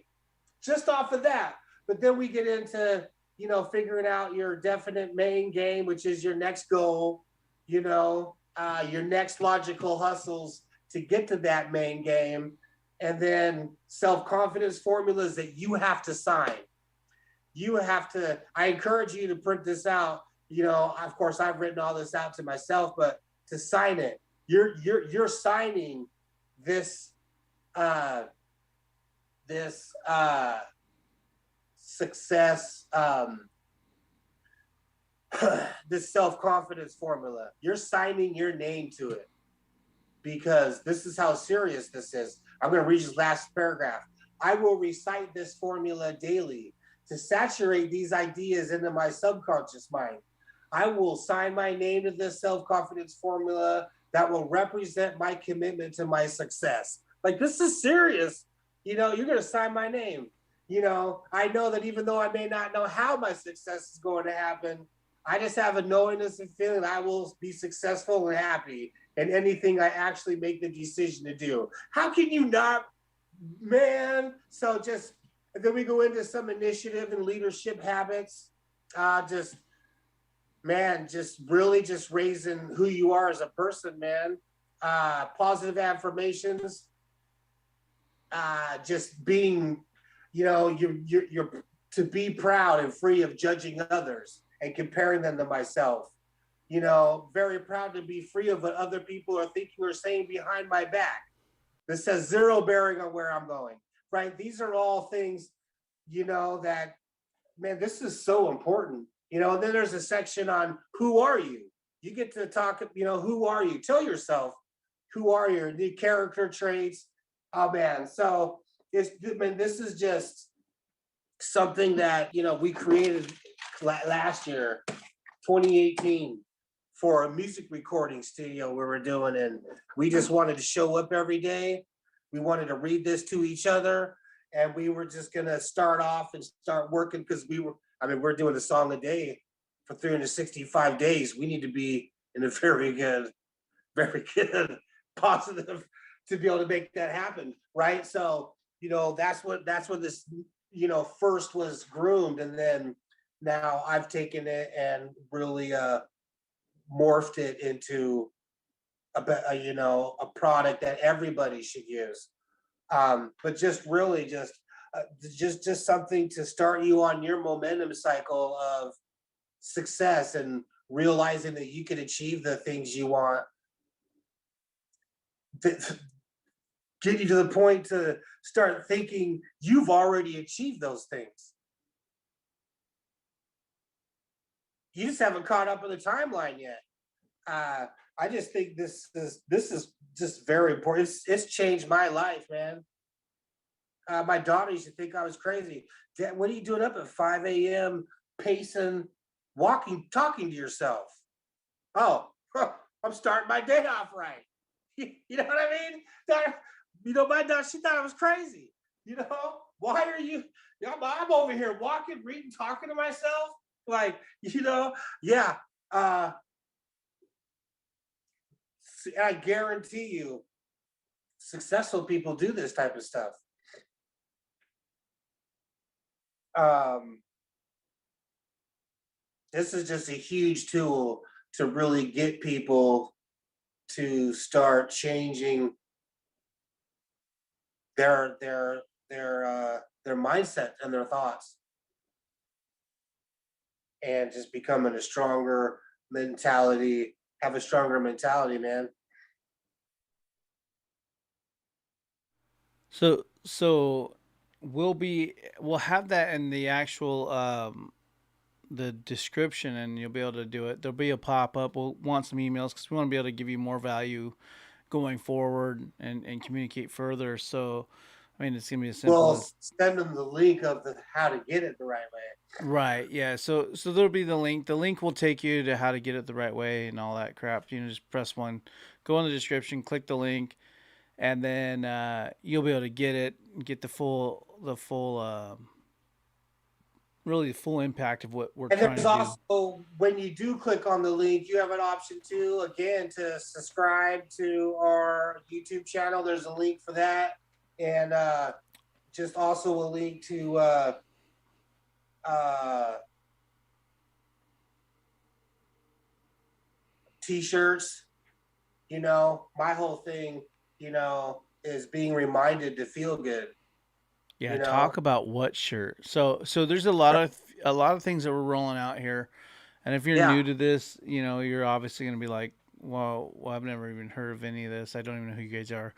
[SPEAKER 2] Just off of that. But then we get into, figuring out your definite main game, which is your next goal, your next logical hustles to get to that main game. And then self confidence formulas that you have to sign. You have to, I encourage you to print this out. Of course, I've written all this out to myself, but to sign it, you're signing this, uh, this success, this self confidence formula. You're signing your name to it because this is how serious this is. I'm going to read this last paragraph. I will recite this formula daily to saturate these ideas into my subconscious mind. I will sign my name to this self confidence formula that will represent my commitment to my success. Like, this is serious. You're going to sign my name. I know that even though I may not know how my success is going to happen, I just have a knowingness and feeling that I will be successful and happy in anything I actually make the decision to do. How can you not, man? So just, and then we go into some initiative and leadership habits. Just, man, just really just raising who you are as a person, man. Positive affirmations, just being, you're to be proud and free of judging others and comparing them to myself. Very proud to be free of what other people are thinking or saying behind my back. This has zero bearing on where I'm going, right? These are all things, that, man, this is so important. And then there's a section on who are you? You get to talk, who are you? Tell yourself, who are your new character traits? Oh, man. So this is just something that, we created last year, 2018, for a music recording studio we were doing. And we just wanted to show up every day. We wanted to read this to each other. And we were just going to start off and start working because we're doing a song a day for 365 days. We need to be in a very good, positive to be able to make that happen. Right. So, that's what this, first was groomed. And then now I've taken it and really morphed it into a product that everybody should use. But just really just something to start you on your momentum cycle of success and realizing that you can achieve the things you want. Get you to the point to start thinking you've already achieved those things. You just haven't caught up with the timeline yet. I just think this is just very important. It's changed my life, man. My daughter used to think I was crazy. Dad, what are you doing up at 5 a.m. pacing, walking, talking to yourself? Oh, I'm starting my day off right. You know what I mean? My daughter, she thought I was crazy. Why are you? I'm over here walking, reading, talking to myself. Like, yeah. I guarantee you, successful people do this type of stuff. Um, this is just a huge tool to really get people to start changing their mindset and their thoughts, and just becoming a stronger mentality. Have a stronger mentality, man.
[SPEAKER 1] So we'll have that in the actual the description, and you'll be able to do it. There'll be a pop up. We'll want some emails because we want to be able to give you more value going forward and communicate further. So, I mean, it's gonna be as simple
[SPEAKER 2] Well,
[SPEAKER 1] as
[SPEAKER 2] send them the link of how to get it the right way.
[SPEAKER 1] right, yeah. So there'll be the link. The link will take you to how to get it the right way and all that crap. Just press one, go in the description, click the link, and then you'll be able to get it, get the full really the full impact of what we're
[SPEAKER 2] And
[SPEAKER 1] trying
[SPEAKER 2] there's
[SPEAKER 1] to do.
[SPEAKER 2] also, when you do click on the link, you have an option too, again, to subscribe to our YouTube channel. There's a link for that. And just also a link to uh, t-shirts. My whole thing, is being reminded to feel good,
[SPEAKER 1] Yeah,
[SPEAKER 2] you know.
[SPEAKER 1] talk about what shirt. So there's a lot of things that we're rolling out here. And if you're
[SPEAKER 2] Yeah.
[SPEAKER 1] new to this, you're obviously going to be like, well, I've never even heard of any of this. I don't even know who you guys are.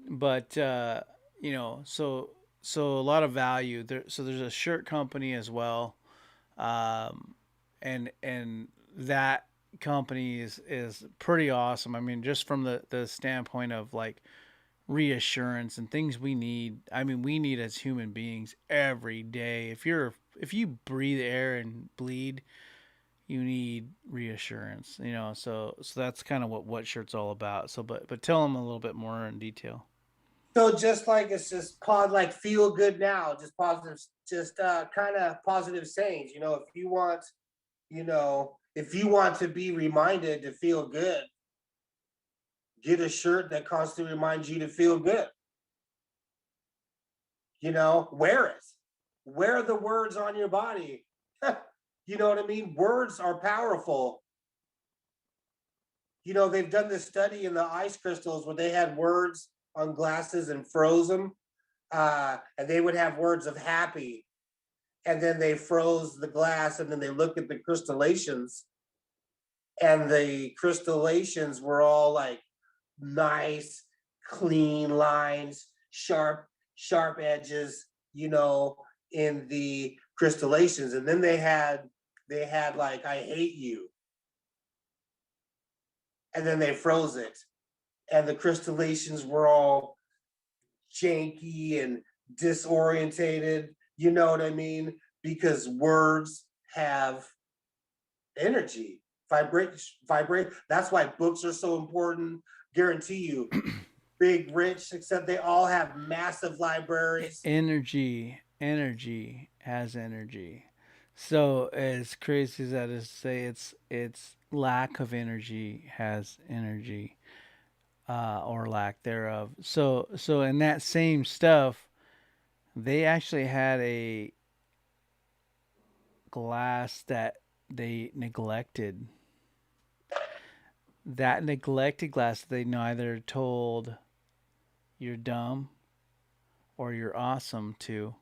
[SPEAKER 1] But you know, so so a lot of value there. So there's a shirt company as well, um, and that company is pretty awesome. I mean, just from the standpoint of like reassurance and things we need. I mean, we need as human beings every day. If you breathe air and bleed, you need reassurance. So that's kind of what shirt's all about. So, but tell them a little bit more in detail.
[SPEAKER 2] So just like it's just like feel good now, just positive, just kind of positive sayings. If you want to be reminded to feel good, get a shirt that constantly reminds you to feel good. Wear it. Wear the words on your body. You know what I mean? Words are powerful. They've done this study in the ice crystals where they had words on glasses and froze them. And they would have words of happy. And then they froze the glass and then they looked at the crystallizations. And the crystallizations were all like nice, clean lines, sharp edges, in the crystallizations. And then they had like I hate you. And then they froze it. And the crystallizations were all janky and disorientated. You know what I mean? Because words have energy, vibrate. That's why books are so important. Guarantee you, big, rich, except they all have massive libraries.
[SPEAKER 1] Energy has energy. So as crazy as that is to say, it's lack of energy has energy, or lack thereof. So in that same stuff, they actually had a glass that they neglected. That neglected glass, they neither told you're dumb or you're awesome to,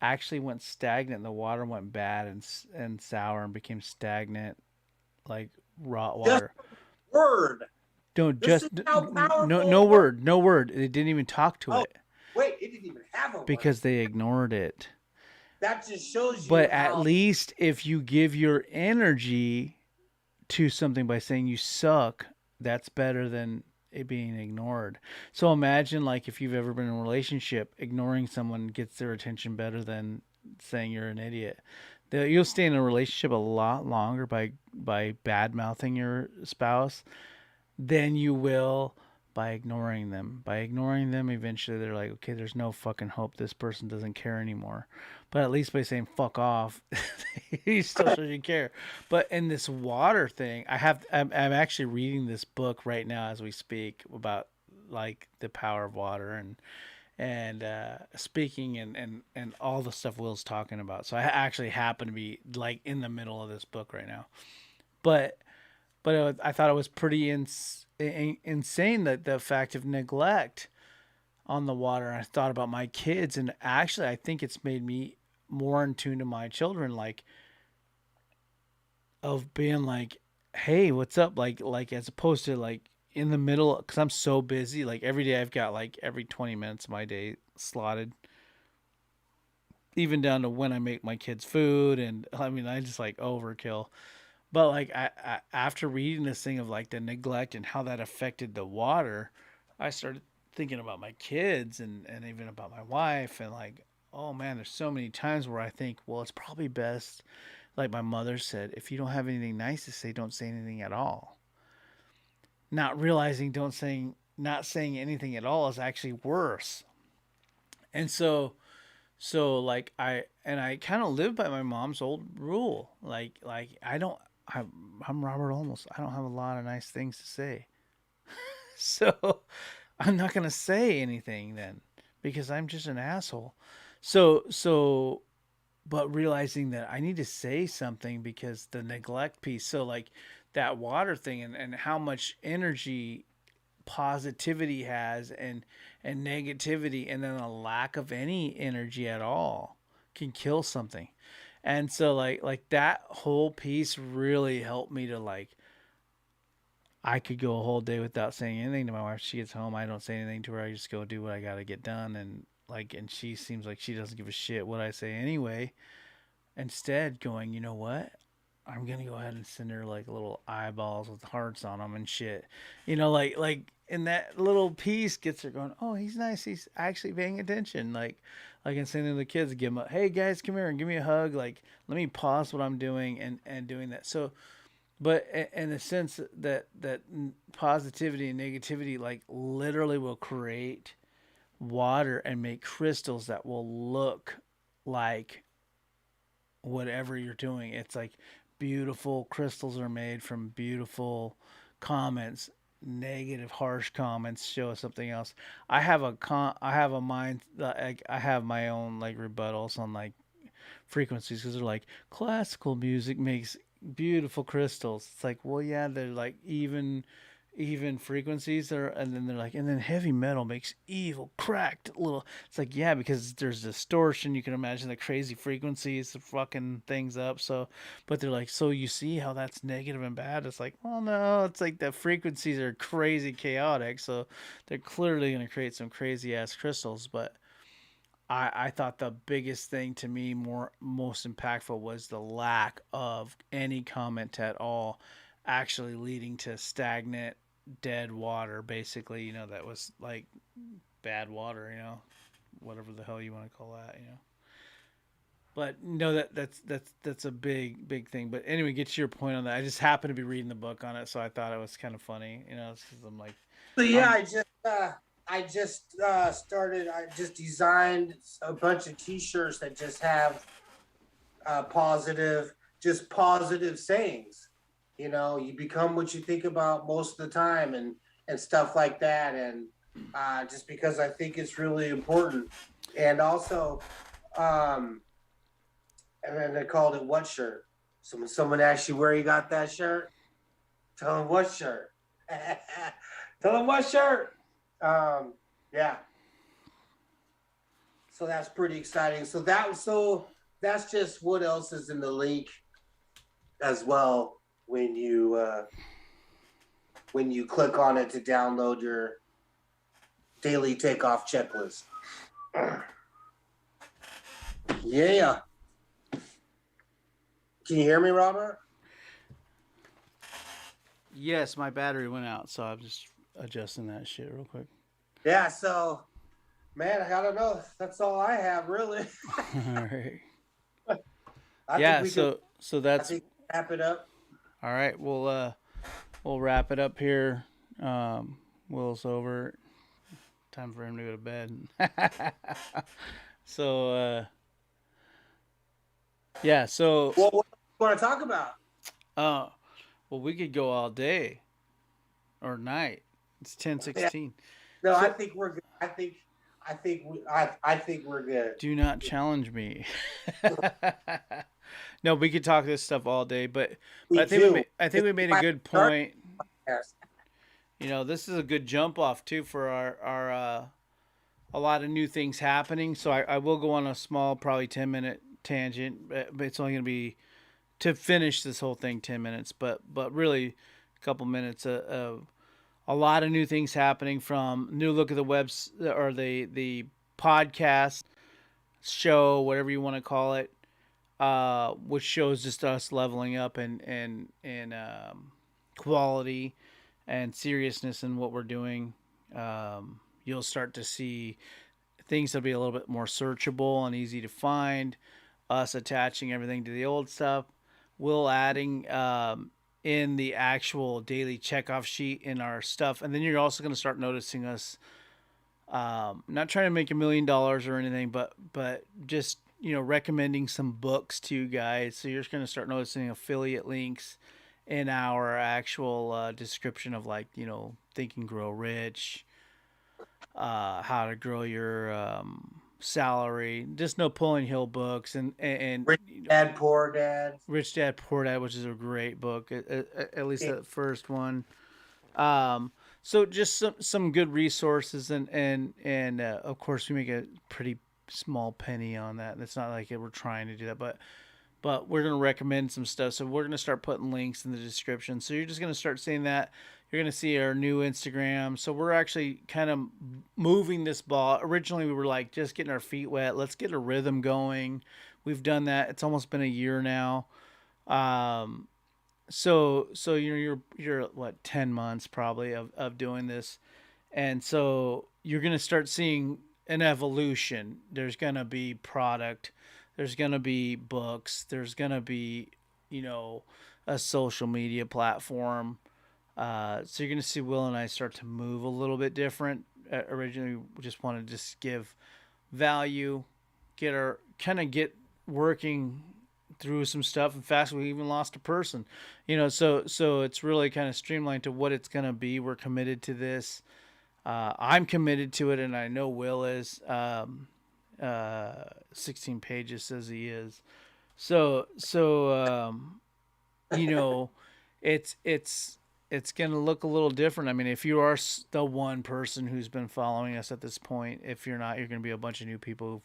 [SPEAKER 1] actually went stagnant. The water went bad and sour and became stagnant, like raw
[SPEAKER 2] Just
[SPEAKER 1] water.
[SPEAKER 2] word.
[SPEAKER 1] Don't
[SPEAKER 2] This is
[SPEAKER 1] just
[SPEAKER 2] how
[SPEAKER 1] no
[SPEAKER 2] powerful word.
[SPEAKER 1] word, no word. They didn't even talk to
[SPEAKER 2] Oh,
[SPEAKER 1] it
[SPEAKER 2] wait, it didn't even have a word.
[SPEAKER 1] because they ignored it.
[SPEAKER 2] That just shows you
[SPEAKER 1] But at
[SPEAKER 2] how.
[SPEAKER 1] least if you give your energy to something by saying you suck, that's better than it being ignored. So imagine like if you've ever been in a relationship, ignoring someone gets their attention better than saying you're an idiot. You'll stay in a relationship a lot longer by bad mouthing your spouse than you will by ignoring them. By ignoring them, eventually they're like, okay, there's no fucking hope. This person doesn't care anymore. But at least by saying fuck off, he still shows you care. But in this water thing, I'm actually reading this book right now as we speak about like the power of water and speaking and all the stuff Will's talking about. So I actually happen to be like in the middle of this book right now. But I thought it was pretty insane that the fact of neglect on the water. I thought about my kids, and actually, I think it's made me more in tune to my children, like of being like, "Hey, what's up?" Like as opposed to like in the middle, because I'm so busy. Like every day, I've got like every 20 minutes of my day slotted, even down to when I make my kids food, and I mean, I just like overkill. But like after reading this thing of like the neglect and how that affected the water, I started thinking about my kids and even about my wife and like, oh man, there's so many times where I think, well, it's probably best, like my mother said, if you don't have anything nice to say, don't say anything at all. Not realizing don't saying not saying anything at all is actually worse. And so So like I kind of live by my mom's old rule. I don't. I'm Robert Olmos. I don't have a lot of nice things to say. So I'm not gonna say anything then because I'm just an asshole. So but realizing that I need to say something because the neglect piece. So like that water thing and how much energy positivity has and negativity and then a lack of any energy at all can kill something. And so like that whole piece really helped me to like I could go a whole day without saying anything to my wife. She gets home, I don't say anything to her. I just go do what I got to get done and she seems like she doesn't give a shit what I say anyway. Instead going, you know what? I'm gonna go ahead and send her like little eyeballs with hearts on them and shit. Like and that little piece gets her going. Oh, he's nice. He's actually paying attention. Like and sending the kids, give them a hey guys, come here and give me a hug. Like let me pause what I'm doing and doing that. So, but in the sense that positivity and negativity like literally will create water and make crystals that will look like whatever you're doing. It's like beautiful crystals are made from beautiful comments. Negative, harsh comments show us something else. I have a mind. I have my own like rebuttals on like frequencies because they're like classical music makes beautiful crystals. It's like, well, yeah, they're like even frequencies are, and then they're like, and then heavy metal makes evil cracked little. It's like, yeah, because there's distortion. You can imagine the crazy frequencies fucking things up. So, but they're like, so you see how that's negative and bad. It's like, well, no, it's like the frequencies are crazy chaotic. So they're clearly going to create some crazy ass crystals, but I thought the biggest thing to me most impactful was the lack of any comment at all actually leading to stagnant dead water basically, that was like bad water, whatever the hell you want to call that. But no, that's a big thing. But anyway, get to your point on that. I just happened to be reading the book on it, so I thought it was kind of funny, because I'm like,
[SPEAKER 2] So yeah,
[SPEAKER 1] I'm
[SPEAKER 2] I just started. I just designed a bunch of T-shirts that just have just positive sayings. You become what you think about most of the time, and stuff like that. And just because I think it's really important, and also, um, and then they called it "What Shirt." Someone asked you where you got that shirt. Tell them what shirt. Tell them what shirt. Um, yeah. So that's pretty exciting. So that's just what else is in the link as well when you click on it to download your daily takeoff checklist. Yeah. Can you hear me, Robert?
[SPEAKER 1] yes, my battery went out, so I'm just adjusting that shit real quick.
[SPEAKER 2] Yeah. So, man, I don't know. That's all I have, really.
[SPEAKER 1] All right.
[SPEAKER 2] I think
[SPEAKER 1] Yeah,
[SPEAKER 2] we can.
[SPEAKER 1] so
[SPEAKER 2] I
[SPEAKER 1] that's
[SPEAKER 2] think wrap it up.
[SPEAKER 1] all right. We'll wrap it up here. Will's over. Time for him to go to bed. So yeah, so
[SPEAKER 2] What do you want to talk about?
[SPEAKER 1] uh well we could go all day or night. It's ten
[SPEAKER 2] Yeah.
[SPEAKER 1] sixteen.
[SPEAKER 2] No, I
[SPEAKER 1] So
[SPEAKER 2] think we're good. I think we're good.
[SPEAKER 1] do not challenge me. No, we could talk this stuff all day, but
[SPEAKER 2] Me too.
[SPEAKER 1] I think
[SPEAKER 2] This
[SPEAKER 1] we
[SPEAKER 2] is
[SPEAKER 1] made a
[SPEAKER 2] my
[SPEAKER 1] good
[SPEAKER 2] third
[SPEAKER 1] point.
[SPEAKER 2] podcast.
[SPEAKER 1] This is a good jump off too for our a lot of new things happening. So I will go on a small, probably 10-minute tangent, but it's only going to be to finish this whole thing 10 minutes. But really, a couple minutes of a lot of new things happening from new look at the webs or the podcast show, whatever you want to call it, which shows just us leveling up and quality and seriousness in what we're doing. You'll start to see things that'll be a little bit more searchable and easy to find. Us attaching everything to the old stuff. Will adding in the actual daily checkoff sheet in our stuff, and then you're also going to start noticing us Not trying to make $1 million or anything, but just recommending some books to you guys. So you're just gonna start noticing affiliate links in our actual description of, like, Think and Grow Rich, how to grow your salary, just Napoleon Hill books, and
[SPEAKER 2] Rich Dad Poor Dad.
[SPEAKER 1] Rich Dad Poor Dad, which is a great book, at least the first one. Um, so just some good resources, and of course we make a pretty small penny on that. It's not like we're trying to do that, but we're gonna recommend some stuff. So we're gonna start putting links in the description. So you're just gonna start seeing that. You're gonna see our new Instagram. So we're actually kind of moving this ball. Originally we were like just getting our feet wet. Let's get a rhythm going. We've done that. It's almost been a year now. Um, so you're what, 10 months probably of doing this, and so you're gonna start seeing an evolution. There's gonna be product, there's gonna be books, there's gonna be you know a social media platform. So you're gonna see Will and I start to move a little bit different. Originally, we just wanted to just give value, get working through some stuff. In fact, we even lost a person. So it's really kind of streamlined to what it's gonna be. We're committed to this. I'm committed to it, and I know Will is. 16 pages says he is. So you know, it's gonna look a little different. I mean, if you are the one person who's been following us at this point, if you're not, you're gonna be a bunch of new people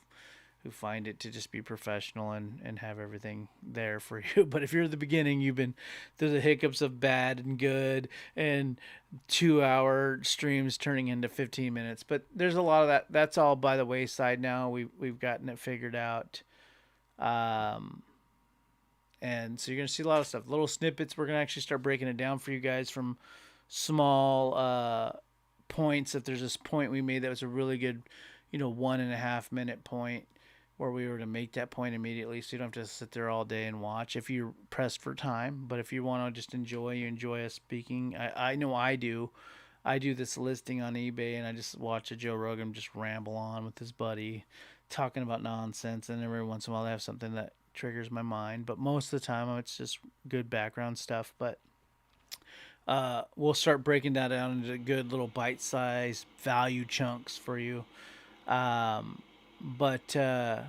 [SPEAKER 1] who find it to just be professional and have everything there for you. But if you're at the beginning, you've been through the hiccups of bad and good and 2 hour streams turning into 15 minutes. But there's a lot of that. That's all by the wayside now. We've gotten it figured out. Um, and so you're gonna see a lot of stuff, little snippets. We're gonna actually start breaking it down for you guys from small points. If there's this point we made that was a really good, 1.5 minute point, where we were to make that point immediately, so you don't have to sit there all day and watch if you're pressed for time. But if you want to just enjoy us speaking. I know I do. I do this listing on eBay, and I just watch a Joe Rogan just ramble on with his buddy, talking about nonsense. And every once in a while, I have something that triggers my mind. But most of the time, it's just good background stuff. But we'll start breaking that down into good little bite-sized value chunks for you. But yeah,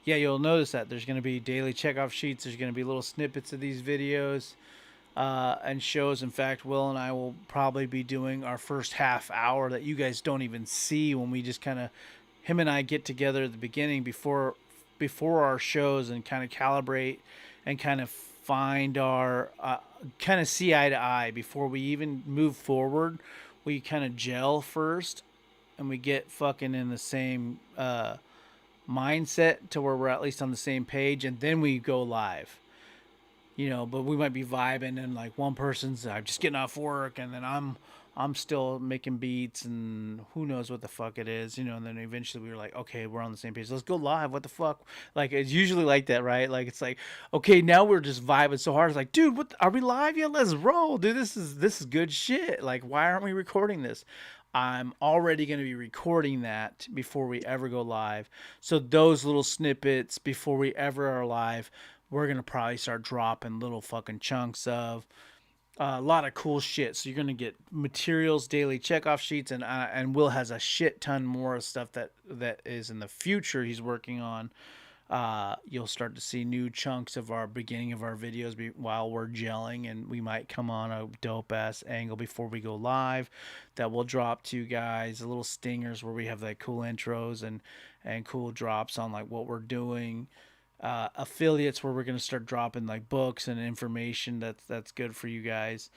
[SPEAKER 1] you'll notice that there's going to be daily checkoff sheets. There's going to be little snippets of these videos and shows. In fact, Will and I will probably be doing our first half hour that you guys don't even see, when we just kind of, him and I get together at the beginning before our shows, and kind of calibrate and kind of find our kind of see eye to eye before we even move forward. We kind of gel first, and we get fucking in the same mindset to where we're at least on the same page, and then we go live. But we might be vibing, and like one person's, I'm just getting off work, and then I'm still making beats, and who knows what the fuck it is. And then eventually we were like, okay, we're on the same page, let's go live. What the fuck? Like, it's usually like that, right? Like, it's like, okay, now we're just vibing so hard. It's like, dude, what, are we live yet? Let's roll, dude. This is good shit. Like, why aren't we recording this? I'm already going to be recording that before we ever go live. So those little snippets before we ever are live, we're going to probably start dropping little fucking chunks of a lot of cool shit. So you're going to get materials, daily checkoff sheets, and Will has a shit ton more stuff that is in the future he's working on. You'll start to see new chunks of our beginning of our videos while we're gelling, and we might come on a dope ass angle before we go live that we'll drop to you guys, little stingers where we have like cool intros and cool drops on like what we're doing. Affiliates where we're going to start dropping like books and information that's good for you guys.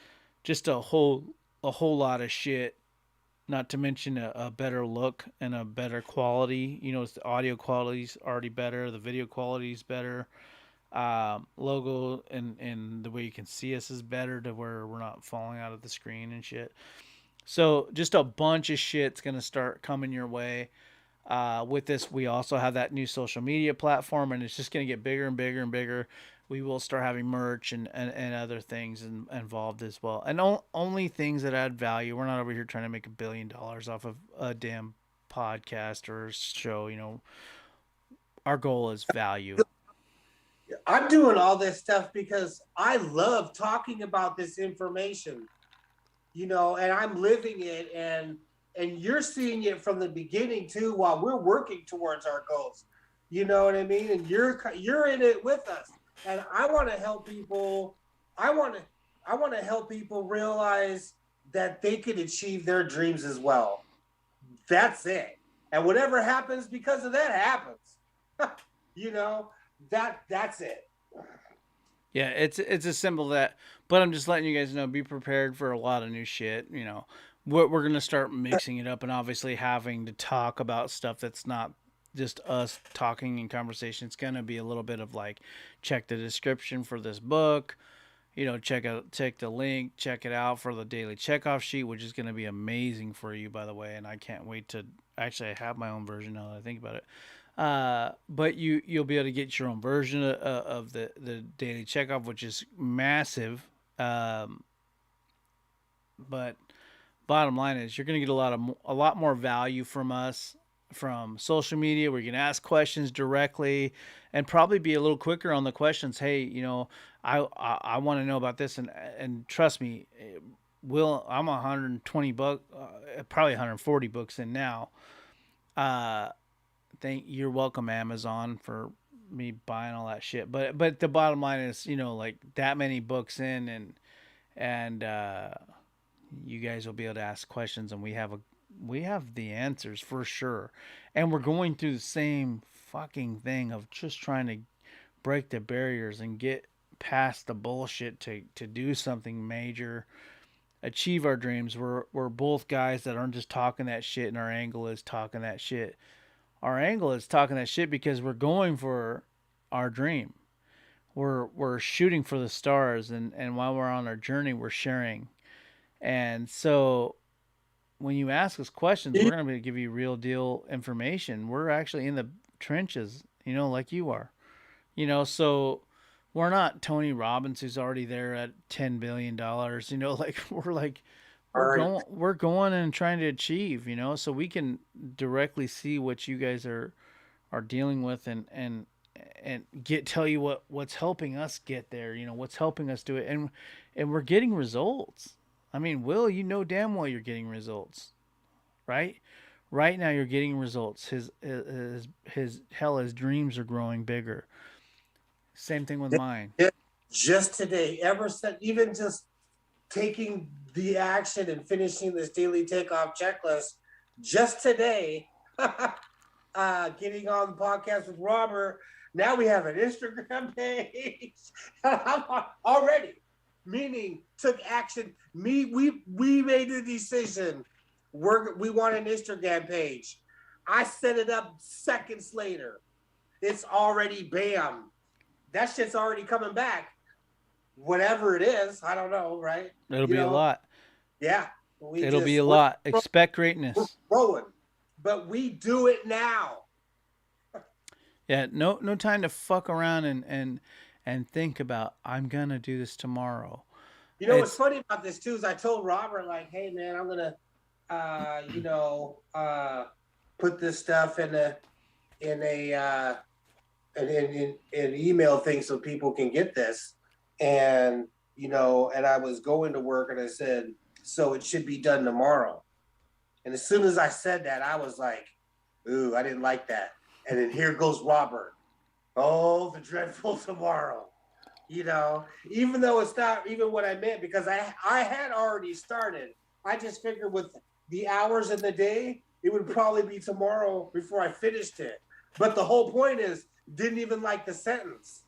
[SPEAKER 1] Just a whole lot of shit, not to mention a better look and a better quality. The audio quality's already better, the video quality's better. Logo and the way you can see us is better, to where we're not falling out of the screen and shit. So just a bunch of shit's gonna start coming your way. With this, we also have that new social media platform, and it's just gonna get bigger and bigger and bigger. We will start having merch and other things involved as well, and only things that add value. We're not over here trying to make $1 billion off of a damn podcast or show, our goal is value.
[SPEAKER 2] I'm doing all this stuff because I love talking about this information, and I'm living it, and you're seeing it from the beginning too, while we're working towards our goals. You know what I mean? And you're in it with us, and I want to help people. I want to I want to help people realize that they can achieve their dreams as well. That's it. And whatever happens because of that happens. you know, that's it.
[SPEAKER 1] Yeah, it's as simple that. But I'm just letting you guys know, be prepared for a lot of new shit. We're gonna start mixing it up, and obviously having to talk about stuff that's not just us talking in conversation. It's gonna be a little bit of like, check the description for this book. Check the link, check it out for the daily checkoff sheet, which is gonna be amazing for you, by the way. And I can't wait to actually I have my own version now that I think about it. But you'll be able to get your own version of the daily checkoff, which is massive. Um, but bottom line is you're going to get a lot more value from us from social media, where you can ask questions directly and probably be a little quicker on the questions. Hey, I want to know about this, and trust me, will I'm 120 bucks, probably 140 books in now. Uh, you're welcome, Amazon, for me buying all that shit. But the bottom line is, like that many books in, and you guys will be able to ask questions, and we have the answers for sure. And we're going through the same fucking thing of just trying to break the barriers and get past the bullshit to do something major, achieve our dreams. We're both guys that aren't just talking that shit, and our angle is talking that shit. Our angle is talking that shit because we're going for our dream. We're shooting for the stars, and while we're on our journey, we're sharing. And so when you ask us questions, we're going to give you real deal information. We're actually in the trenches, like you are. So we're not Tony Robbins, who's already there at $10 billion. Like
[SPEAKER 2] All right.
[SPEAKER 1] we're going and trying to achieve. So we can directly see what you guys are dealing with, and tell you what's helping us get there. What's helping us do it, and we're getting results. I mean, Will, damn well you're getting results, right? Right now you're getting results. His dreams are growing bigger. Same thing with mine.
[SPEAKER 2] Just today, ever since, even just taking the action and finishing this daily takeoff checklist, just today, getting on the podcast with Robert. Now we have an Instagram page. Already, meaning took action. We made the decision. We want an Instagram page. I set it up seconds later. It's already bam. That shit's already coming back. Whatever it is, I don't know, right?
[SPEAKER 1] It'll be a lot.
[SPEAKER 2] Yeah.
[SPEAKER 1] It'll be a lot. Expect greatness.
[SPEAKER 2] We're growing, but we do it now.
[SPEAKER 1] Yeah, no time to fuck around and think about, I'm gonna do this tomorrow.
[SPEAKER 2] What's funny about this too is I told Robert, like, hey man, I'm gonna put this stuff in an email thing so people can get this. And and I was going to work and I said, so it should be done tomorrow. And as soon as I said that, I was like, ooh, I didn't like that. And then here goes Robert. Oh, the dreadful tomorrow. Even though it's not even what I meant, because I had already started. I just figured with the hours in the day, it would probably be tomorrow before I finished it. But the whole point is, didn't even like the sentence.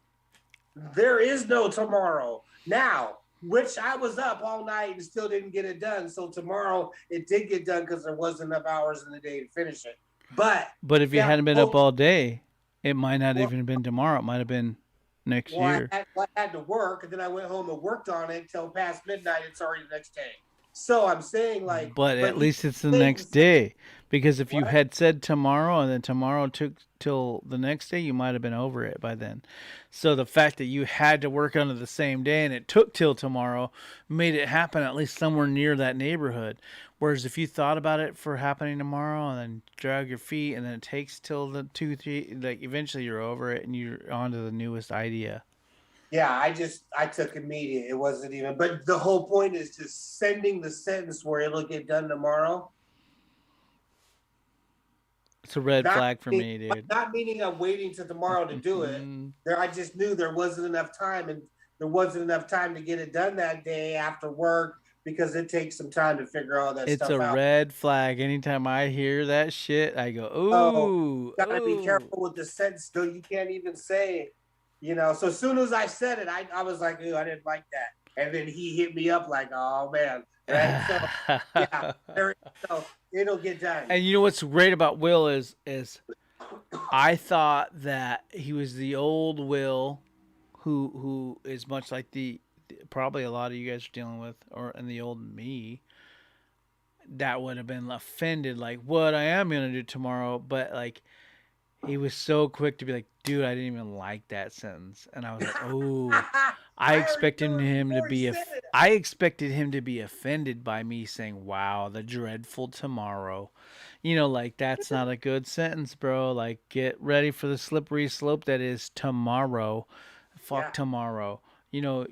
[SPEAKER 2] There is no tomorrow. Now, which I was up all night and still didn't get it done. So tomorrow it did get done because there wasn't enough hours in the day to finish it. But
[SPEAKER 1] if you hadn't been up all day, it might not even have been tomorrow. It might have been next year.
[SPEAKER 2] I had to work, and then I went home and worked on it till past midnight. It's already the next day. So I'm saying like,
[SPEAKER 1] But
[SPEAKER 2] but
[SPEAKER 1] at
[SPEAKER 2] he
[SPEAKER 1] least it's the
[SPEAKER 2] saying the
[SPEAKER 1] next
[SPEAKER 2] same.
[SPEAKER 1] day. Because if you
[SPEAKER 2] What?
[SPEAKER 1] had said tomorrow and then tomorrow took till the next day, you might have been over it by then. So the fact that you had to work on it the same day and it took till tomorrow made it happen at least somewhere near that neighborhood. Whereas if you thought about it for happening tomorrow and then drag your feet and then it takes till the 2, 3, like eventually you're over it and you're on to the newest idea.
[SPEAKER 2] Yeah, I took immediate. It wasn't even. But the whole point is just sending the sentence where it'll get done tomorrow.
[SPEAKER 1] It's a red
[SPEAKER 2] Not
[SPEAKER 1] flag for
[SPEAKER 2] meaning,
[SPEAKER 1] me, dude.
[SPEAKER 2] not meaning I'm waiting till tomorrow to do it. There, I just knew there wasn't enough time, and there wasn't enough time to get it done that day after work because it takes some time to figure all that
[SPEAKER 1] It's a
[SPEAKER 2] stuff out.
[SPEAKER 1] red flag. Anytime I hear that shit, I go,
[SPEAKER 2] So
[SPEAKER 1] ooh,
[SPEAKER 2] got to be
[SPEAKER 1] ooh.
[SPEAKER 2] careful with the sentence. Though you can't even say, you know. So as soon as I said it, I was like, "Ooh, I didn't like that." And then he hit me up like, "Oh man," right? So yeah, there, so it'll get done.
[SPEAKER 1] And you know what's great about Will is I thought that he was the old Will who is much like probably a lot of you guys are dealing with, or and the old me that would have been offended, like what I am gonna do tomorrow, but like he was so quick to be like, dude, I didn't even like that sentence, and I was like, oh, I
[SPEAKER 2] I already
[SPEAKER 1] expected
[SPEAKER 2] knew it
[SPEAKER 1] him to
[SPEAKER 2] before he
[SPEAKER 1] be
[SPEAKER 2] said it.
[SPEAKER 1] I expected him to be offended by me saying, "Wow, the dreadful tomorrow." You know, like that's not a good sentence, bro. Like get ready for the slippery slope that is tomorrow. Fuck
[SPEAKER 2] Yeah,
[SPEAKER 1] tomorrow. You know,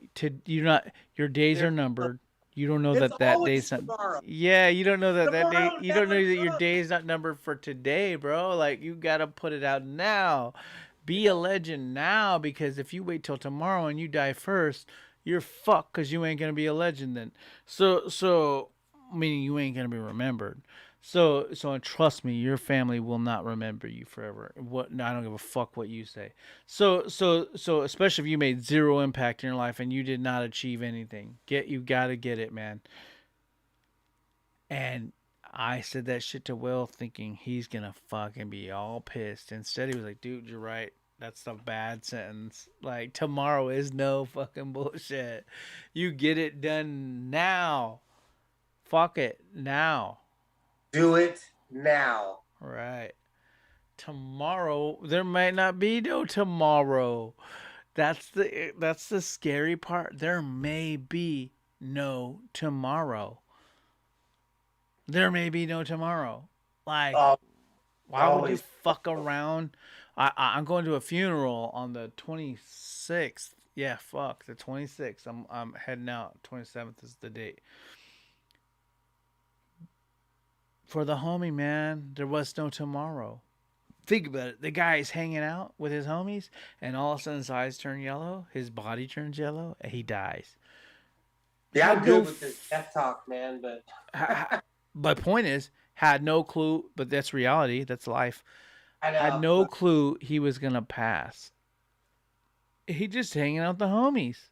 [SPEAKER 1] you're not your days are
[SPEAKER 2] there's
[SPEAKER 1] numbered. You don't know
[SPEAKER 2] it's
[SPEAKER 1] that that
[SPEAKER 2] always
[SPEAKER 1] day's not.
[SPEAKER 2] tomorrow.
[SPEAKER 1] Yeah, you don't know that that day.
[SPEAKER 2] Tomorrow
[SPEAKER 1] You don't
[SPEAKER 2] never
[SPEAKER 1] know that your
[SPEAKER 2] comes.
[SPEAKER 1] day is not numbered for today, bro. Like you gotta put it out now. Be a
[SPEAKER 2] Yeah,
[SPEAKER 1] legend now because if you wait till tomorrow and you die first, you're fucked because you ain't gonna be a legend then. So meaning you ain't gonna be remembered. So and trust me, your family will not remember you forever. What? No, I don't give a fuck what you say. So especially if you made zero impact in your life and you did not achieve anything, you gotta get it, man. And I said that shit to Will thinking he's gonna fucking be all pissed. Instead, he was like, dude, you're right. That's a bad sentence. Like, tomorrow is no fucking bullshit. You get it done now. Fuck it. Now.
[SPEAKER 2] do it now.
[SPEAKER 1] Right. Tomorrow, there might not be no tomorrow. That's the scary part. There may be no tomorrow. There may be no tomorrow. Like,
[SPEAKER 2] Oh,
[SPEAKER 1] why would you
[SPEAKER 2] always.
[SPEAKER 1] fuck around? I'm going to a funeral on the 26th. Yeah, fuck the 26th. I'm heading out. 27th is the date for the homie, man. There was no tomorrow. Think about it. The guy is hanging out with his homies, and all of a sudden his eyes turn yellow, his body turns yellow, and he dies.
[SPEAKER 2] Yeah,
[SPEAKER 1] Had
[SPEAKER 2] I'm
[SPEAKER 1] no
[SPEAKER 2] good with this death talk, man. But
[SPEAKER 1] my point is, had no clue, but that's reality. That's life.
[SPEAKER 2] I
[SPEAKER 1] Had
[SPEAKER 2] know.
[SPEAKER 1] no clue he was gonna pass. He just hanging out with the homies,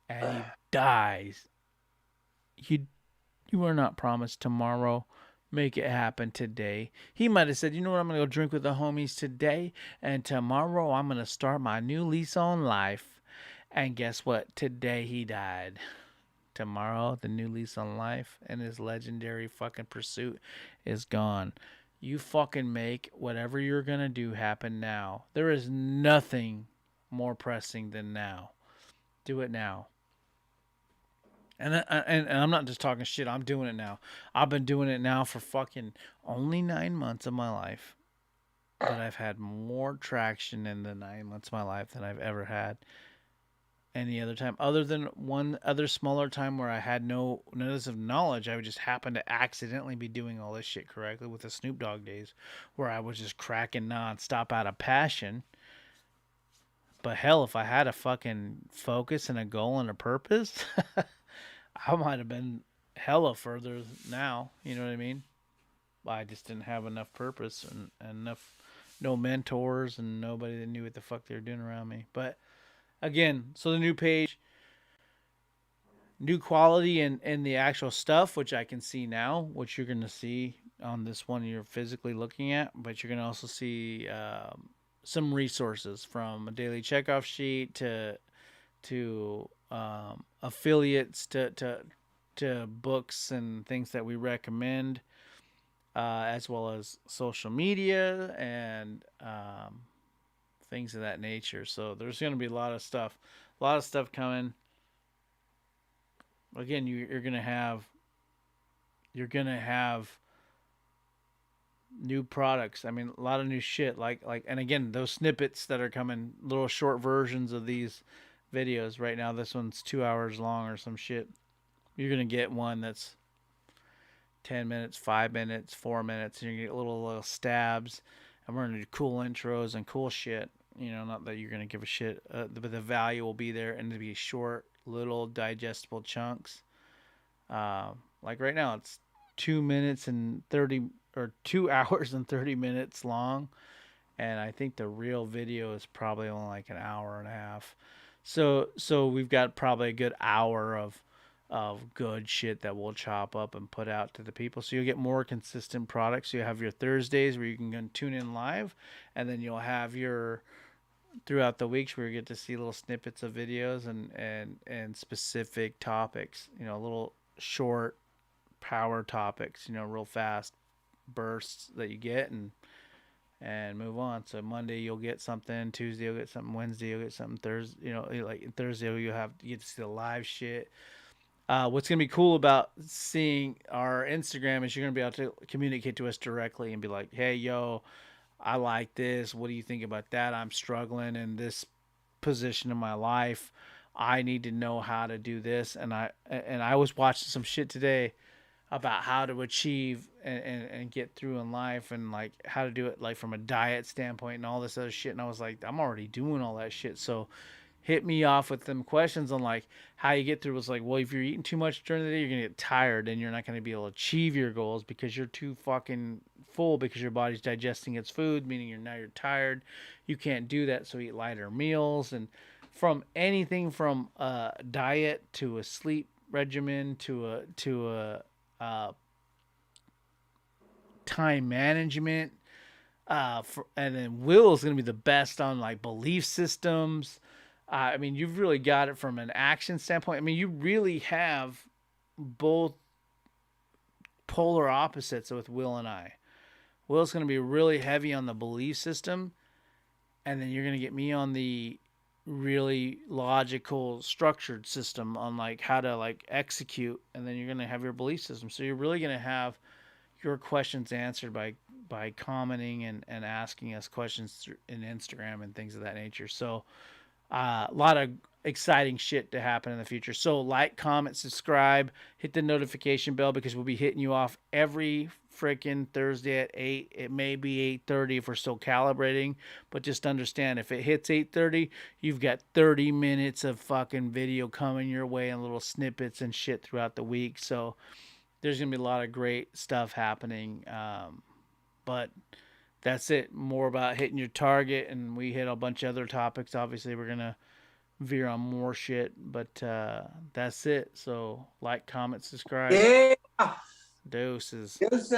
[SPEAKER 1] and he dies. You you are not promised tomorrow. Make it happen today. He might have said, you know what, I'm gonna go drink with the homies today, and tomorrow I'm gonna start my new lease on life. And guess what? Today he died. Tomorrow, the new lease on life and his legendary fucking pursuit is gone. You fucking make whatever you're gonna do happen now. There is nothing more pressing than now. Do it now. And I'm not just talking shit. I'm doing it now. I've been doing it now for fucking only 9 months of my life. But I've had more traction in the 9 months of my life than I've ever had any other time, other than one other smaller time where I had no notice of knowledge. I would just happen to accidentally be doing all this shit correctly with the Snoop Dogg days, where I was just cracking nonstop out of passion. But hell, if I had a fucking focus and a goal and a purpose, I might have been hella further now. You know what I mean? I just didn't have enough purpose and enough, no mentors and nobody that knew what the fuck they were doing around me. But again, so the new page, new quality and the actual stuff, which I can see now, which you're going to see on this one you're physically looking at, but you're going to also see some resources from a daily checkoff sheet to affiliates to to books and things that we recommend, as well as social media and things of that nature. So there's going to be a lot of stuff coming. Again, you're gonna have new products. I mean, a lot of new shit. And again, those snippets that are coming, little short versions of these videos. Right now, this one's 2 hours long or some shit. You're gonna get one that's 10 minutes, 5 minutes, 4 minutes, and you get little stabs. And we're gonna do cool intros and cool shit. You know, not that you're gonna give a shit, but the value will be there, and to be short, little digestible chunks. Like right now, it's 2 minutes and 30 or 2 hours and 30 minutes long, and I think the real video is probably only like an hour and a half. So we've got probably a good hour of good shit that we'll chop up and put out to the people. So you'll get more consistent products. You have your Thursdays where you can go tune in live, and then you'll have your throughout the weeks where you get to see little snippets of videos and specific topics. You know, little short power topics. You know, real fast bursts that you get and move on. So Monday you'll get something, Tuesday you'll get something, Wednesday you'll get something, Thursday, you know, like Thursday you get to see the live shit. What's gonna be cool about seeing our Instagram is you're gonna be able to communicate to us directly and be like, "Hey, yo, I like this. What do you think about that? I'm struggling in this position in my life. I need to know how to do this." And I was watching some shit today about how to achieve and get through in life and like how to do it like from a diet standpoint and all this other shit. And I was like, I'm already doing all that shit. So hit me off with them questions on like how you get through. It's like, well, if you're eating too much during the day, you're gonna get tired and you're not gonna be able to achieve your goals because you're too fucking full because your body's digesting its food, meaning you're tired. You can't do that, so eat lighter meals and from anything from a diet to a sleep regimen to a time management. And then Will is going to be the best on like belief systems. I mean, you've really got it from an action standpoint. I mean, you really have both polar opposites with Will and I. Will's going to be really heavy on the belief system, and then you're going to get me on the really logical structured system on like how to like execute, and then you're going to have your belief system. So you're really going to have your questions answered by commenting and asking us questions in Instagram and things of that nature. So a lot of exciting shit to happen in the future. So like, comment, subscribe, hit the notification bell because we'll be hitting you off every freaking Thursday at 8. It may be 8:30 if we're still calibrating, but just understand if it hits 8:30, you've got 30 minutes of fucking video coming your way and little snippets and shit throughout the week. So there's going to be a lot of great stuff happening. But that's it. More about hitting your target, and we hit a bunch of other topics. Obviously, we're going to veer on more shit, but that's it. So, like, comment, subscribe.
[SPEAKER 2] Yeah.
[SPEAKER 1] Doses.
[SPEAKER 2] Deuces.